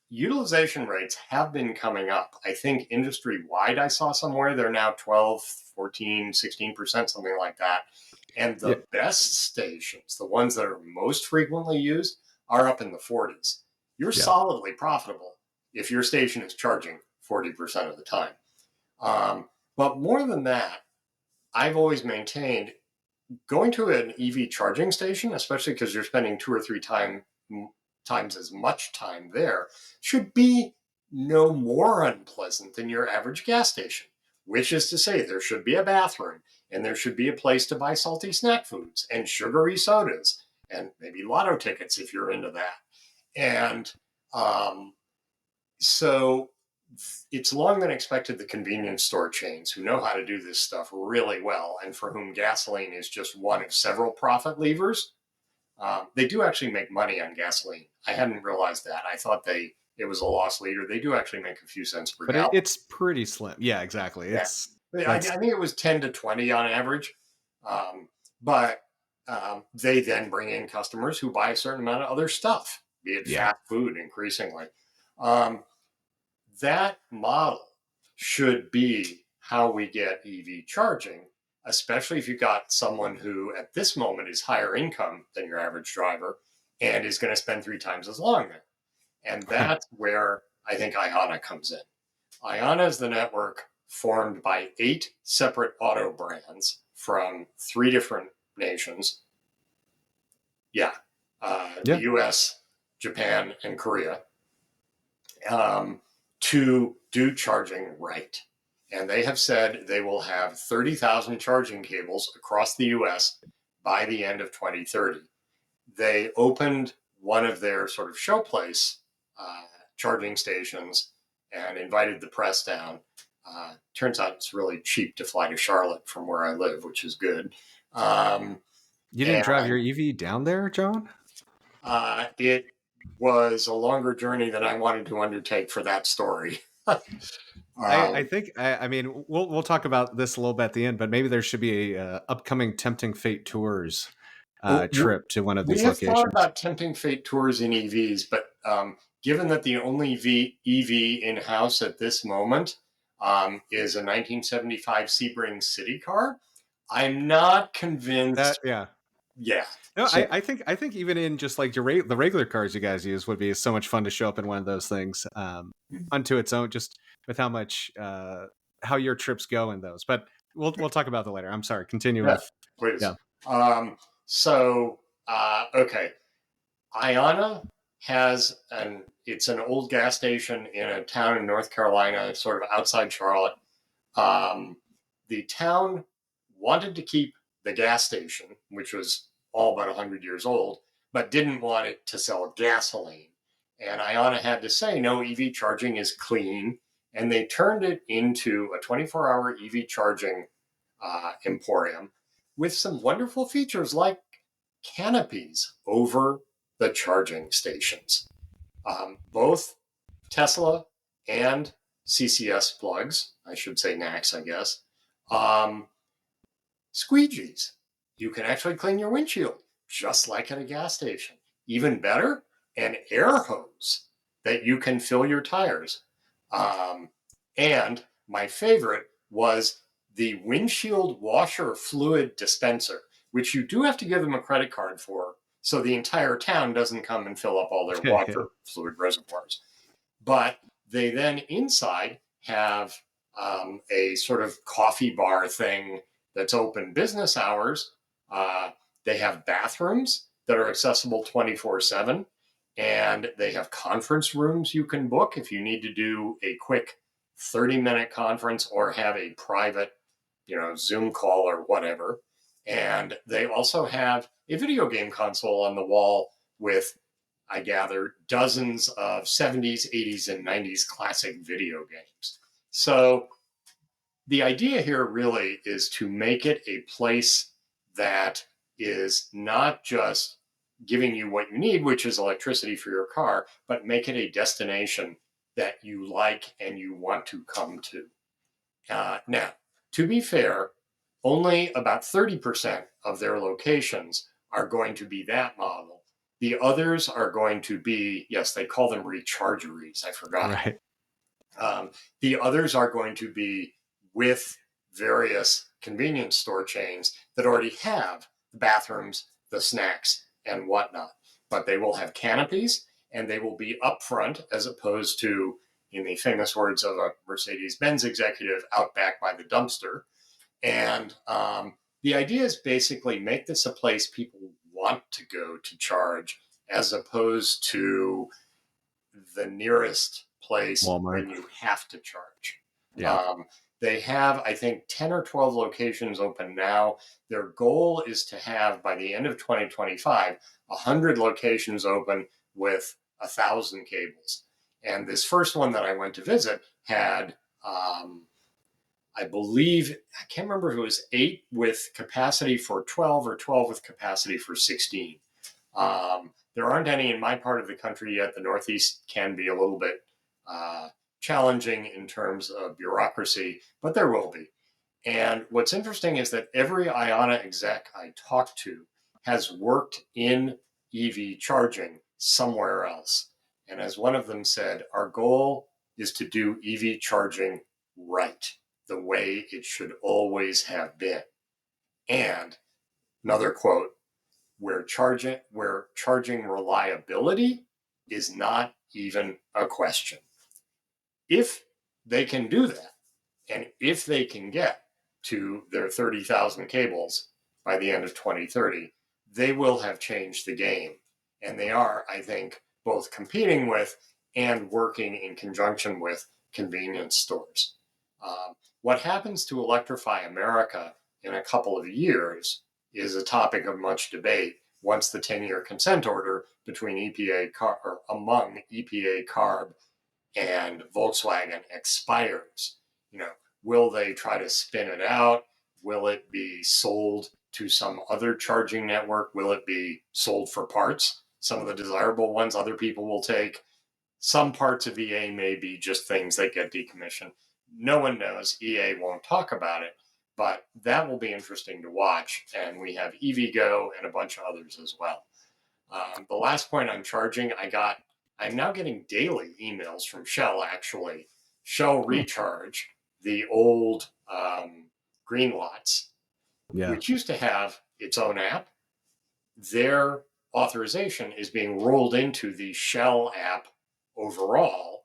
Utilization rates have been coming up. I think industry wide, I saw somewhere they're now 12, 14, 16%, something like that. And the best stations, the ones that are most frequently used, are up in the 40s. You're solidly profitable if your station is charging 40% of the time. But more than that, I've always maintained going to an EV charging station, especially because you're spending 2 or 3 times as much time there, should be no more unpleasant than your average gas station, which is to say there should be a bathroom and there should be a place to buy salty snack foods and sugary sodas and maybe lotto tickets if you're into that. And so it's long been expected the convenience store chains, who know how to do this stuff really well and for whom gasoline is just one of several profit levers, they do actually make money on gasoline. I hadn't realized that. I thought they it was a loss leader. They do actually make a few cents per But gallon. it's pretty slim. Yeah, exactly. Yeah. I think it was 10 to 20 on average. But they then bring in customers who buy a certain amount of other stuff, be it fast food increasingly. That model should be how we get EV charging, especially if you've got someone who at this moment is higher income than your average driver and is going to spend 3 times as long there. And that's where I think Ionna comes in. Ionna is the network formed by 8 separate auto brands from 3 different nations. The US, Japan, and Korea, to do charging right. And they have said they will have 30,000 charging cables across the US by the end of 2030. They opened one of their sort of showplace charging stations and invited the press down. Turns out it's really cheap to fly to Charlotte from where I live, which is good. You didn't drive your EV down there, John? It was a longer journey than I wanted to undertake for that story. I think I mean we'll talk about this a little bit at the end, but maybe there should be a upcoming Tempting Fate Tours trip to one of these locations. We have thought about Tempting Fate Tours in EVs, but given that the only EV in-house at this moment is a 1975 Sebring city car, I'm not convinced. Yeah. No, so, I think even in just like the regular cars you guys use would be so much fun to show up in one of those things unto its own, just with how much how your trips go in those. But we'll talk about that later. I'm sorry. Continue with. Please. Yeah. Okay. Ionna has it's an old gas station in a town in North Carolina, sort of outside Charlotte. The town wanted to keep the gas station, which was all but 100 years old, but didn't want it to sell gasoline. And Ionna had to say, no, EV charging is clean. And they turned it into a 24-hour EV charging emporium with some wonderful features like canopies over the charging stations. Both Tesla and CCS plugs, I should say NACS, I guess, squeegees. You can actually clean your windshield, just like at a gas station. Even better, an air hose that you can fill your tires. And my favorite was the windshield washer fluid dispenser, which you do have to give them a credit card for, so the entire town doesn't come and fill up all their washer fluid reservoirs. But they then inside have a sort of coffee bar thing that's open business hours. They have bathrooms that are accessible 24/7, and they have conference rooms you can book if you need to do a quick 30-minute conference or have a private, Zoom call or whatever. And they also have a video game console on the wall with, I gather, dozens of 70s, 80s, and 90s classic video games. So the idea here really is to make it a place that is not just giving you what you need, which is electricity for your car, but make it a destination that you like and you want to come to. Now, to be fair, only about 30% of their locations are going to be that model. The others are going to be, yes, they call them rechargeries. I forgot. Right. The others are going to be with various convenience store chains that already have the bathrooms, the snacks, and whatnot. But they will have canopies, and they will be upfront as opposed to, in the famous words of a Mercedes-Benz executive, out back by the dumpster. And the idea is basically make this a place people want to go to charge as opposed to the nearest place Walmart when you have to charge. Yeah. They have, I think, 10 or 12 locations open now. Their goal is to have, by the end of 2025, 100 locations open with 1,000 cables. And this first one that I went to visit had, I believe, I can't remember if it was 8 with capacity for 12 or 12 with capacity for 16. There aren't any in my part of the country yet. The Northeast can be a little bit challenging in terms of bureaucracy, but there will be. And what's interesting is that every Ionna exec I talk to has worked in EV charging somewhere else. And as one of them said, our goal is to do EV charging right, the way it should always have been. And another quote, where charging reliability is not even a question. If they can do that, and if they can get to their 30,000 cables by the end of 2030, they will have changed the game. And they are, I think, both competing with and working in conjunction with convenience stores. What happens to electrify America in a couple of years is a topic of much debate once the 10-year consent order between among EPA, CARB, and Volkswagen expires. Will they try to spin it out? Will it be sold to some other charging network? Will it be sold for parts? Some of the desirable ones other people will take. Some parts of EA may be just things that get decommissioned. No one knows. EA won't talk about it, but that will be interesting to watch. And we have EVgo and a bunch of others as well. The last point on charging, I'm now getting daily emails from Shell, actually. Shell Recharge, the old green lots, which used to have its own app. Their authorization is being rolled into the Shell app overall,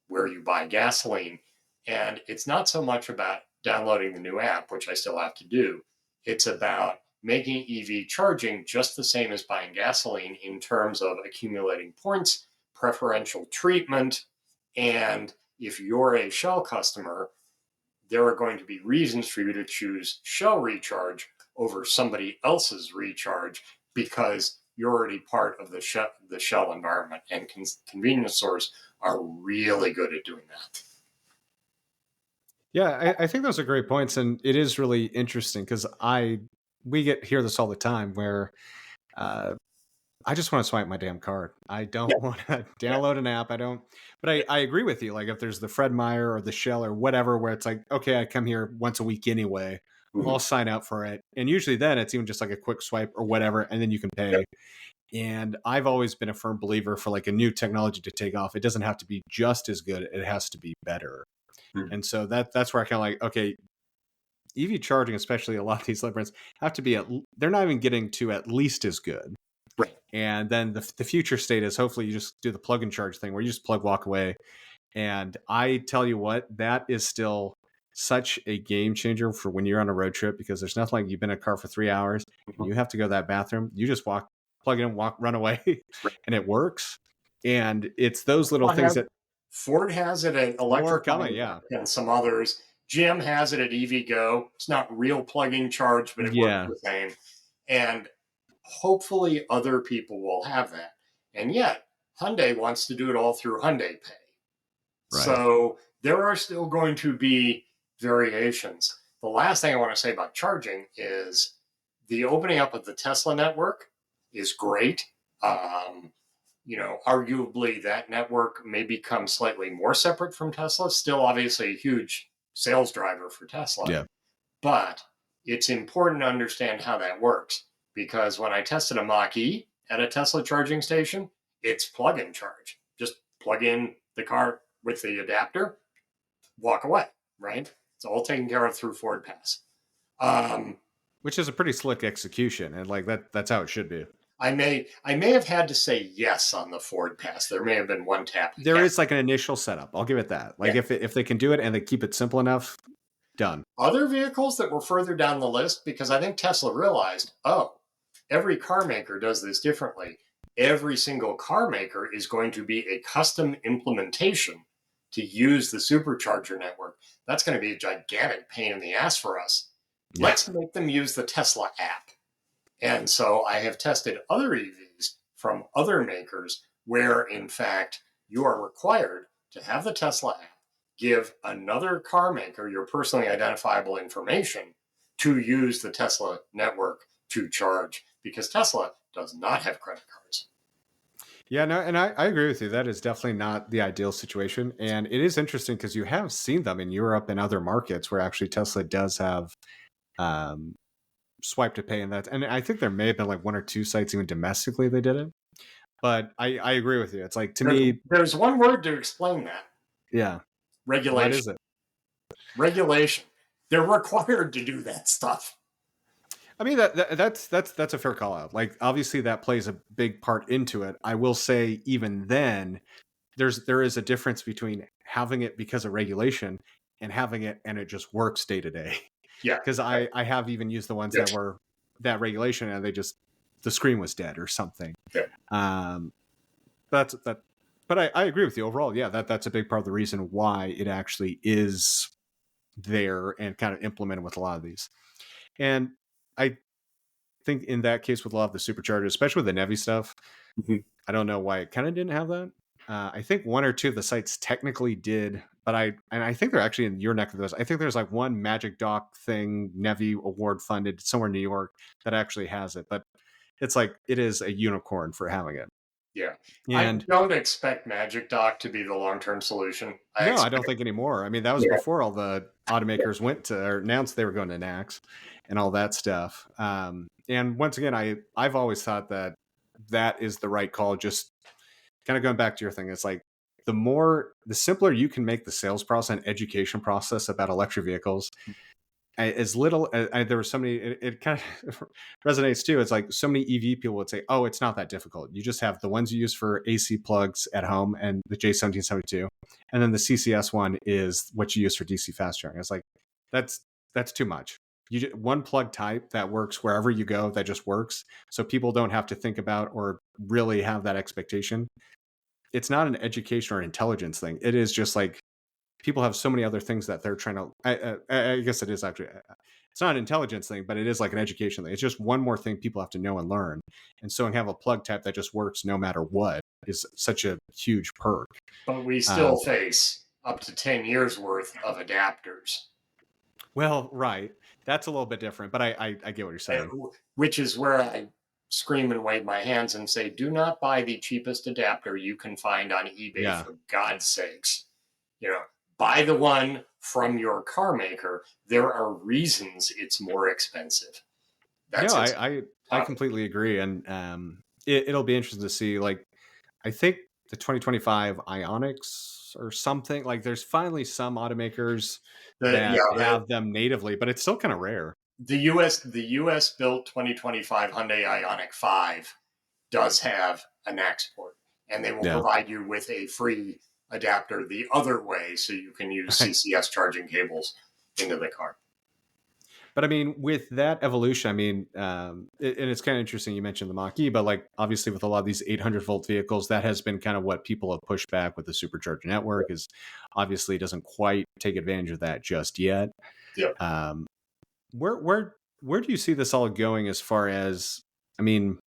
where you buy gasoline. And it's not so much about downloading the new app, which I still have to do. It's about making EV charging just the same as buying gasoline in terms of accumulating points, preferential treatment, and if you're a Shell customer, there are going to be reasons for you to choose Shell Recharge over somebody else's recharge because you're already part of the Shell environment, and convenience stores are really good at doing that. Yeah, I think those are great points, and it is really interesting because we hear this all the time where I just want to swipe my damn card. I don't want to download an app. But I agree with you. Like if there's the Fred Meyer or the Shell or whatever, where it's like, okay, I come here once a week anyway, I'll sign up for it. And usually then it's even just like a quick swipe or whatever, and then you can pay. And I've always been a firm believer for like a new technology to take off. It doesn't have to be just as good. It has to be better. And so that's where I kind of like, okay, EV charging, especially a lot of these brands have to be they're not even getting to at least as good. Right. And then the future state is hopefully you just do the plug and charge thing where you just plug, walk away. And I tell you what, that is still such a game changer for when you're on a road trip, because there's nothing like you've been in a car for 3 hours and you have to go to that bathroom. You just plug in, walk, run away, and it works. And it's those little things that Ford has it at Electric and some others. Jim has it at EVgo. It's not real plug-in charge, but it works the same. And hopefully other people will have that. And yet, Hyundai wants to do it all through Hyundai Pay. Right. So there are still going to be variations. The last thing I want to say about charging is the opening up of the Tesla network is great. Arguably that network may become slightly more separate from Tesla. Still, obviously, a huge sales driver for Tesla. Yeah. But it's important to understand how that works, because when I tested a Mach-E at a Tesla charging station, it's plug-in charge. Just plug in the car with the adapter, walk away, right? It's all taken care of through Ford Pass. Which is a pretty slick execution, and like that's how it should be. I may have had to say yes on the Ford Pass. There may have been one tap. There is like an initial setup. I'll give it that. Like if they can do it and they keep it simple enough, done. Other vehicles that were further down the list, because I think Tesla realized, every car maker does this differently. Every single car maker is going to be a custom implementation to use the supercharger network. That's going to be a gigantic pain in the ass for us. Yeah. Let's make them use the Tesla app. And so I have tested other EVs from other makers where, in fact, you are required to have the Tesla app, give another car maker your personally identifiable information to use the Tesla network to charge, because Tesla does not have credit cards. Yeah, no, and I agree with you. That is definitely not the ideal situation. And it is interesting because you have seen them in Europe and other markets where actually Tesla does have um, swipe to pay and that. And I think there may have been like one or two sites even domestically they did it. But I agree with you. It's like, to me, There's one word to explain that. yeah. What Regulation. is it? Regulation. They're required to do that stuff. I mean, that's a fair call out. Like, obviously that plays a big part into it. I will say even then there is a difference between having it because of regulation and having it and it just works day to day. Yeah. Because I have even used the ones that were that regulation and the screen was dead or something. Yeah. But I agree with you overall. Yeah, that's a big part of the reason why it actually is there and kind of implemented with a lot of these. And I think in that case with a lot of the superchargers, especially with the Nevi stuff, I don't know why it kind of didn't have that. I think one or two of the sites technically did, but I think they're actually in your neck of the woods. I think there's like one Magic Dock thing, Nevi award funded somewhere in New York that actually has it, but it's like it is a unicorn for having it. Yeah. And I don't expect Magic Dock to be the long-term solution. I don't think anymore. I mean, that was before all the automakers went to or announced they were going to NACS and all that stuff. And once again, I've always thought that is the right call. Just kind of going back to your thing, it's like the simpler you can make the sales process and education process about electric vehicles, as little there was so many, it kind of resonates too. It's like so many EV people would say, oh, it's not that difficult. You just have the ones you use for AC plugs at home and the J1772. And then the CCS one is what you use for DC fast charging. It's like, that's too much. One plug type that works wherever you go, that just works. So people don't have to think about or really have that expectation. It's not an education or intelligence thing. It is just like, people have so many other things that they're trying to I guess it is actually, it's not an intelligence thing, but it is like an education thing. It's just one more thing people have to know and learn. And so have a plug type that just works no matter what is such a huge perk. But we still face up to 10 years worth of adapters. Well, right. That's a little bit different, but I get what you're saying. Which is where I scream and wave my hands and say, do not buy the cheapest adapter you can find on eBay, for God's sakes. Buy the one from your car maker. There are reasons it's more expensive. I completely agree. And it'll be interesting to see. Like, I think the 2025 Ionics or something, like there's finally some automakers that have them natively, but it's still kind of rare. The US built 2025 Hyundai Ioniq 5 does have a NACS port, and they will provide you with a free adapter the other way, so you can use CCS charging cables into the car. But I mean, with that evolution, I mean, and it's kind of interesting you mentioned the Mach-E, but like obviously with a lot of these 800-volt vehicles, that has been kind of what people have pushed back with the supercharger network, is obviously doesn't quite take advantage of that just yet. Yeah. Where do you see this all going as far as, I mean,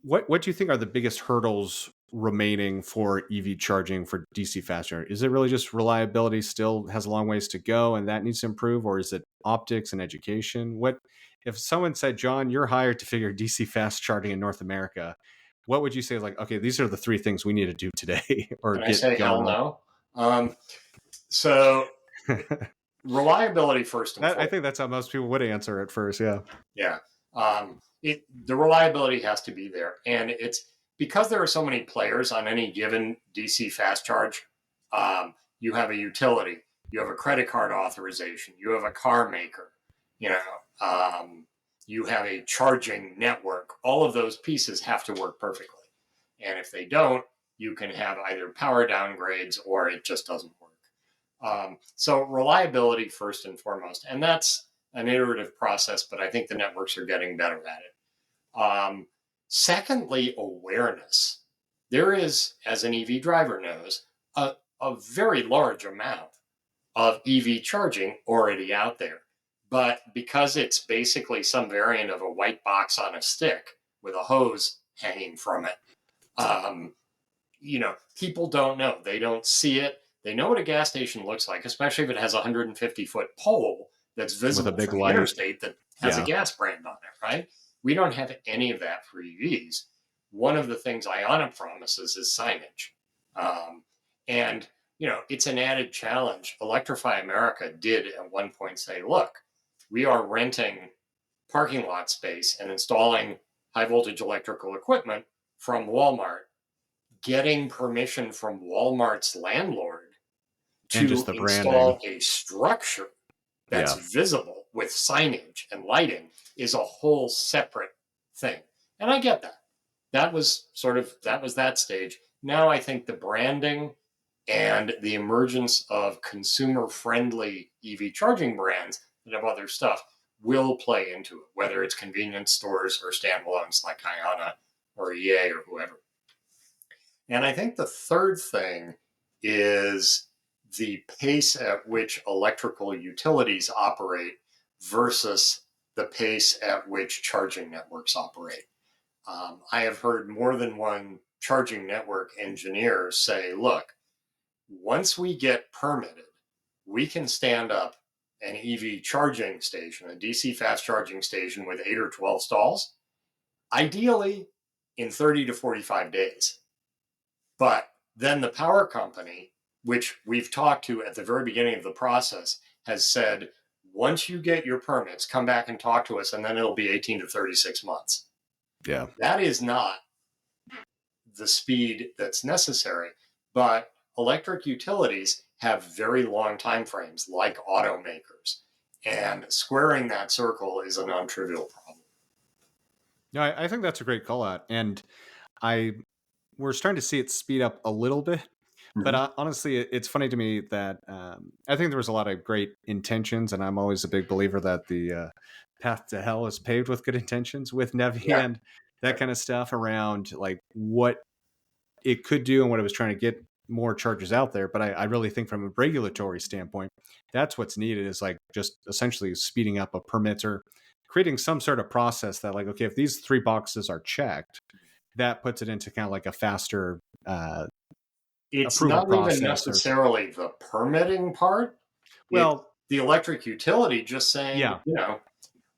what do you think are the biggest hurdles remaining for EV charging for DC fast charging? Is it really just reliability still has a long ways to go and that needs to improve, or is it optics and education? What if someone said, John, you're hired to figure DC fast charging in North America, what would you say? Like, okay, these are the three things we need to do today, or Can I say hell no? So reliability first and foremost. I think that's how most people would answer at first. Yeah. The reliability has to be there, and it's because there are so many players on any given DC fast charge. You have a utility, you have a credit card authorization, you have a car maker, you have a charging network. All of those pieces have to work perfectly, and if they don't, you can have either power downgrades or it just doesn't work. So reliability first and foremost, and that's an iterative process, but I think the networks are getting better at it. Secondly, awareness. There is, as an EV driver knows, a very large amount of EV charging already out there. But because it's basically some variant of a white box on a stick with a hose hanging from it, people don't know. They don't see it. They know what a gas station looks like, especially if it has a 150-foot pole that's visible from the interstate that has a gas brand on it, right? We don't have any of that for EVs. One of the things Ionna promises is signage. And, it's an added challenge. Electrify America did at one point say, look, we are renting parking lot space and installing high voltage electrical equipment from Walmart, getting permission from Walmart's landlord And just to the branding. install a structure that's Yeah. visible with signage and lighting is a whole separate thing. And I get that. That was that stage. Now I think the branding and the emergence of consumer friendly EV charging brands that have other stuff will play into it, whether it's convenience stores or standalones like Ionna or EA or whoever. And I think the third thing is the pace at which electrical utilities operate versus the pace at which charging networks operate. I have heard more than one charging network engineer say, look, once we get permitted, we can stand up an EV charging station, a DC fast charging station with 8 or 12 stalls, ideally in 30 to 45 days. But then the power company, which we've talked to at the very beginning of the process, has said, once you get your permits, come back and talk to us, and then it'll be 18 to 36 months. Yeah. That is not the speed that's necessary. But electric utilities have very long time frames, like automakers. And squaring that circle is a non-trivial problem. No, I think that's a great call out. And we're starting to see it speed up a little bit. But honestly, it's funny to me that I think there was a lot of great intentions, and I'm always a big believer that the path to hell is paved with good intentions with NEVI and that kind of stuff around like what it could do and what it was trying to get more chargers out there. But I really think from a regulatory standpoint, that's what's needed is like just essentially speeding up a permit or creating some sort of process that like, okay, if these 3 boxes are checked, that puts it into kind of like a faster it's approval not even process. necessarily the permitting part. Well, the electric utility just saying,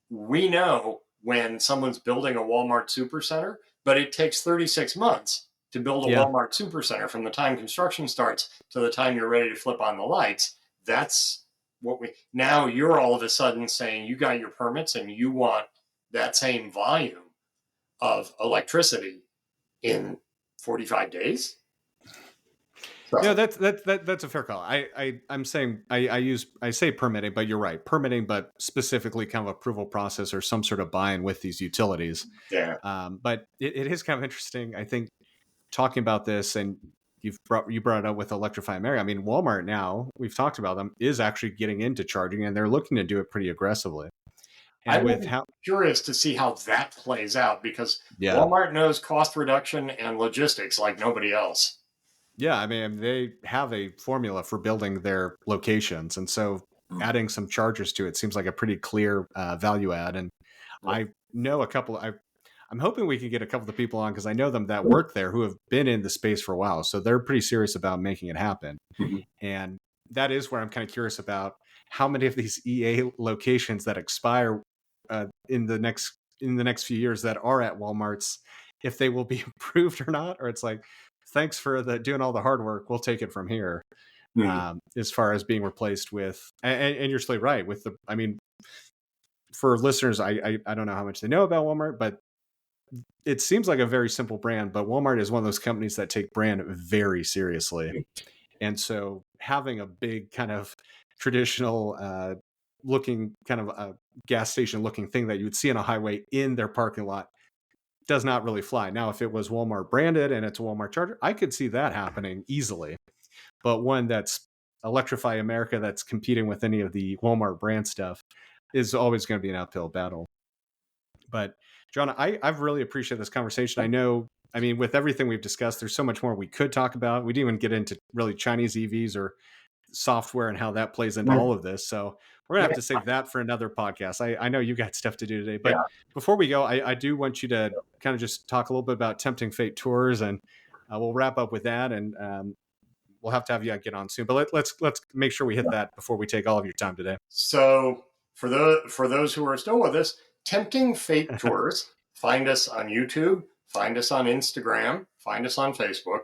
we know when someone's building a Walmart supercenter, but it takes 36 months to build a Walmart supercenter from the time construction starts to the time you're ready to flip on the lights. That's what now you're all of a sudden saying you got your permits and you want that same volume of electricity in 45 days. No, that's a fair call. I'm saying I say permitting, but you're right, permitting, but specifically kind of approval process or some sort of buy-in with these utilities. Yeah. But it is kind of interesting. I think talking about this, and you brought it up with Electrify America. I mean, Walmart now, we've talked about them, is actually getting into charging, and they're looking to do it pretty aggressively. And I'm curious to see how that plays out because Walmart knows cost reduction and logistics like nobody else. Yeah, I mean, they have a formula for building their locations. And so adding some chargers to it seems like a pretty clear value add. And I know I'm hoping we can get a couple of the people on because I know them that work there who have been in the space for a while. So they're pretty serious about making it happen. And that is where I'm kind of curious about how many of these EA locations that expire in the next few years that are at Walmart's, if they will be approved or not, or it's like, thanks for doing all the hard work. We'll take it from here. As far as being replaced with, and you're still right with for listeners, I don't know how much they know about Walmart, but it seems like a very simple brand, but Walmart is one of those companies that take brand very seriously. And so having a big kind of traditional looking kind of a gas station looking thing that you would see on a highway in their parking lot does not really fly. Now, if it was Walmart branded and it's a Walmart charger, I could see that happening easily. But one that's Electrify America that's competing with any of the Walmart brand stuff is always going to be an uphill battle. But John, I've really appreciated this conversation. I know, I mean, with everything we've discussed, there's so much more we could talk about. We didn't even get into really Chinese EVs or software and how that plays into all of this. So we're gonna have to save that for another podcast. I know you got stuff to do today, but before we go, I do want you to kind of just talk a little bit about Tempting Fate Tours, and we'll wrap up with that, and we'll have to have you get on soon. But let's make sure we hit that before we take all of your time today. So for those who are still with us, Tempting Fate Tours. Find us on YouTube, find us on Instagram, find us on Facebook.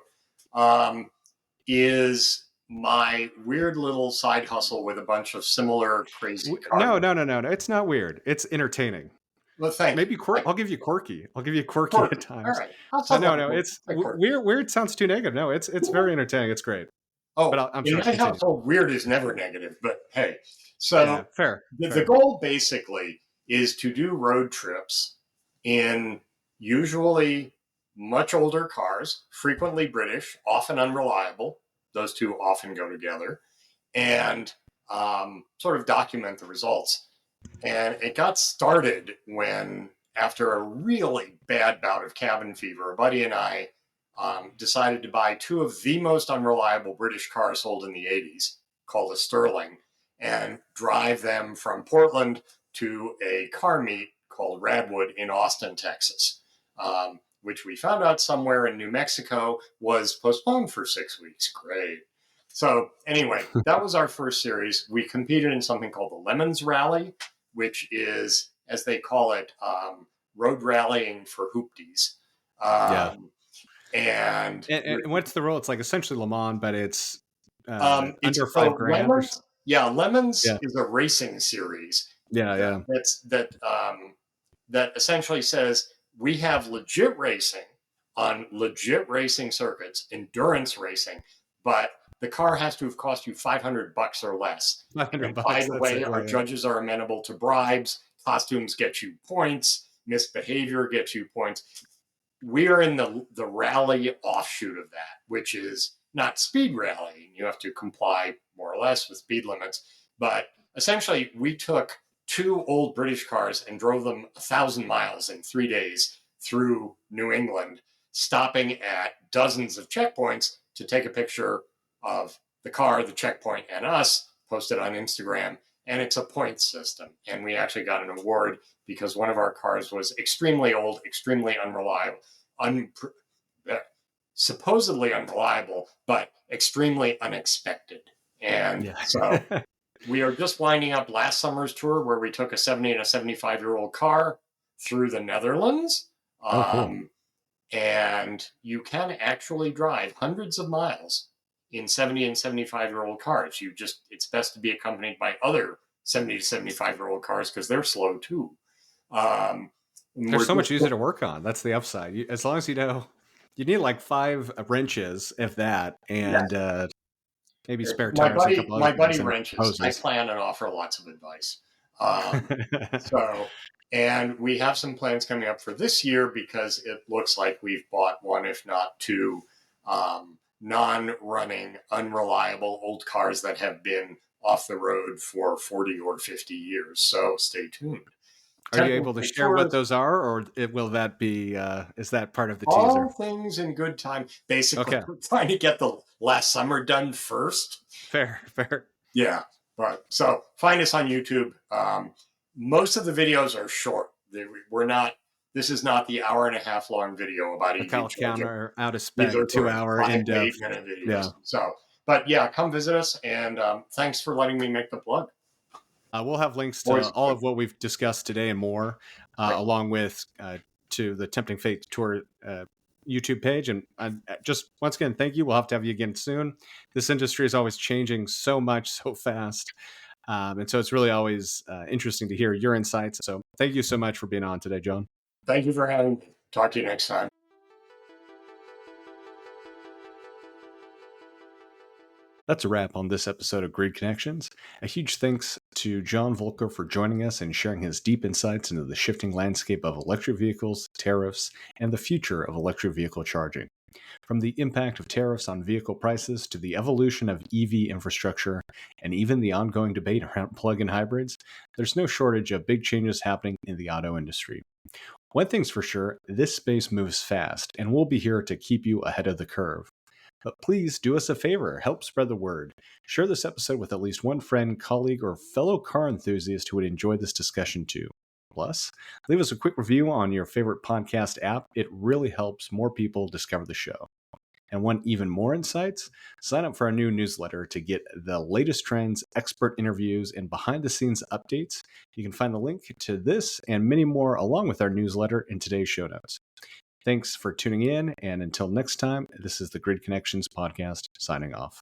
Is my weird little side hustle with a bunch of similar crazy No, cars. no, no, no, no. It's not weird. It's entertaining. Well, thank you. Maybe I'll give you quirky. I'll give you quirky at Quirky. All times. right. I'll talk No, about no. It's quirky. weird. Weird sounds too negative. No, it's very entertaining. It's great. But Oh, I'm in sorry. my Continue. household, weird is never negative, but hey. Yeah, So fair. the goal basically is to do road trips in usually much older cars, frequently British, often unreliable. Those two often go together, and sort of document the results. And it got started when, after a really bad bout of cabin fever, a buddy and I decided to buy two of the most unreliable British cars sold in the 80s, called a Sterling, and drive them from Portland to a car meet called Radwood in Austin, Texas, which we found out somewhere in New Mexico was postponed for 6 weeks. Great. So, anyway, that was our first series. We competed in something called the Lemons Rally, which is, as they call it, road rallying for hoopties. Yeah. And what's the rule? It's like essentially Le Mans, but it's it's under so $5,000 or Lemons. Yeah, Lemons yeah. is a racing series Yeah, yeah. that essentially says we have legit racing on legit racing circuits, endurance racing, but the car has to have cost you $500 or less. And by $500. the That's way, it. our Yeah. judges are amenable to bribes. Costumes get you points. Misbehavior gets you points. We are in the rally offshoot of that, which is not speed rallying. You have to comply more or less with speed limits. But essentially, we took two old British cars and drove them 1,000 miles in 3 days through New England, stopping at dozens of checkpoints to take a picture of the car, the checkpoint, and us, posted on Instagram. And it's a point system. And we actually got an award because one of our cars was extremely old, extremely unreliable, supposedly unreliable, but extremely unexpected. And Yeah. so we are just winding up last summer's tour where we took a 70 and a 75-year-old car through the Netherlands. Oh, cool. And you can actually drive hundreds of miles in 70 and 75-year-old cars. It's best to be accompanied by other 70 to 75-year-old cars because they're slow too. They're so much easier to work on. That's the upside. As long as you know, you need like 5 wrenches, if that, and maybe spare tires and a couple other My things buddy and wrenches. I hoses. plan and offer lots of advice. And we have some plans coming up for this year because it looks like we've bought one, if not two, non-running, unreliable old cars that have been off the road for 40 or 50 years. So stay tuned. Are you able to share what those are, or will that be? Is that part of the teaser? All things in good time. Basically, we're trying to get the last summer done first. Fair. Yeah, but so find us on YouTube. Most of the videos are short. This is not the hour and a half long video about a EV couch charging. counter out of These spec, are 2-hour 5 in to depth 8 minute videos. Yeah. So, but yeah, come visit us, and thanks for letting me make the plug. We'll have links to all of what we've discussed today and more, along with to the Tempting Fate Tour YouTube page. And just once again, thank you. We'll have to have you again soon. This industry is always changing so much, so fast. And so it's really always interesting to hear your insights. So thank you so much for being on today, John. Thank you for having me. Talk to you next time. That's a wrap on this episode of Grid Connections. A huge thanks to John Voelcker for joining us and sharing his deep insights into the shifting landscape of electric vehicles, tariffs, and the future of electric vehicle charging. From the impact of tariffs on vehicle prices to the evolution of EV infrastructure and even the ongoing debate around plug-in hybrids, there's no shortage of big changes happening in the auto industry. One thing's for sure, this space moves fast, and we'll be here to keep you ahead of the curve. But please do us a favor, help spread the word. Share this episode with at least one friend, colleague, or fellow car enthusiast who would enjoy this discussion too. Plus, leave us a quick review on your favorite podcast app. It really helps more people discover the show. And want even more insights? Sign up for our new newsletter to get the latest trends, expert interviews, and behind the scenes updates. You can find the link to this and many more along with our newsletter in today's show notes. Thanks for tuning in, and until next time, this is the Grid Connections podcast signing off.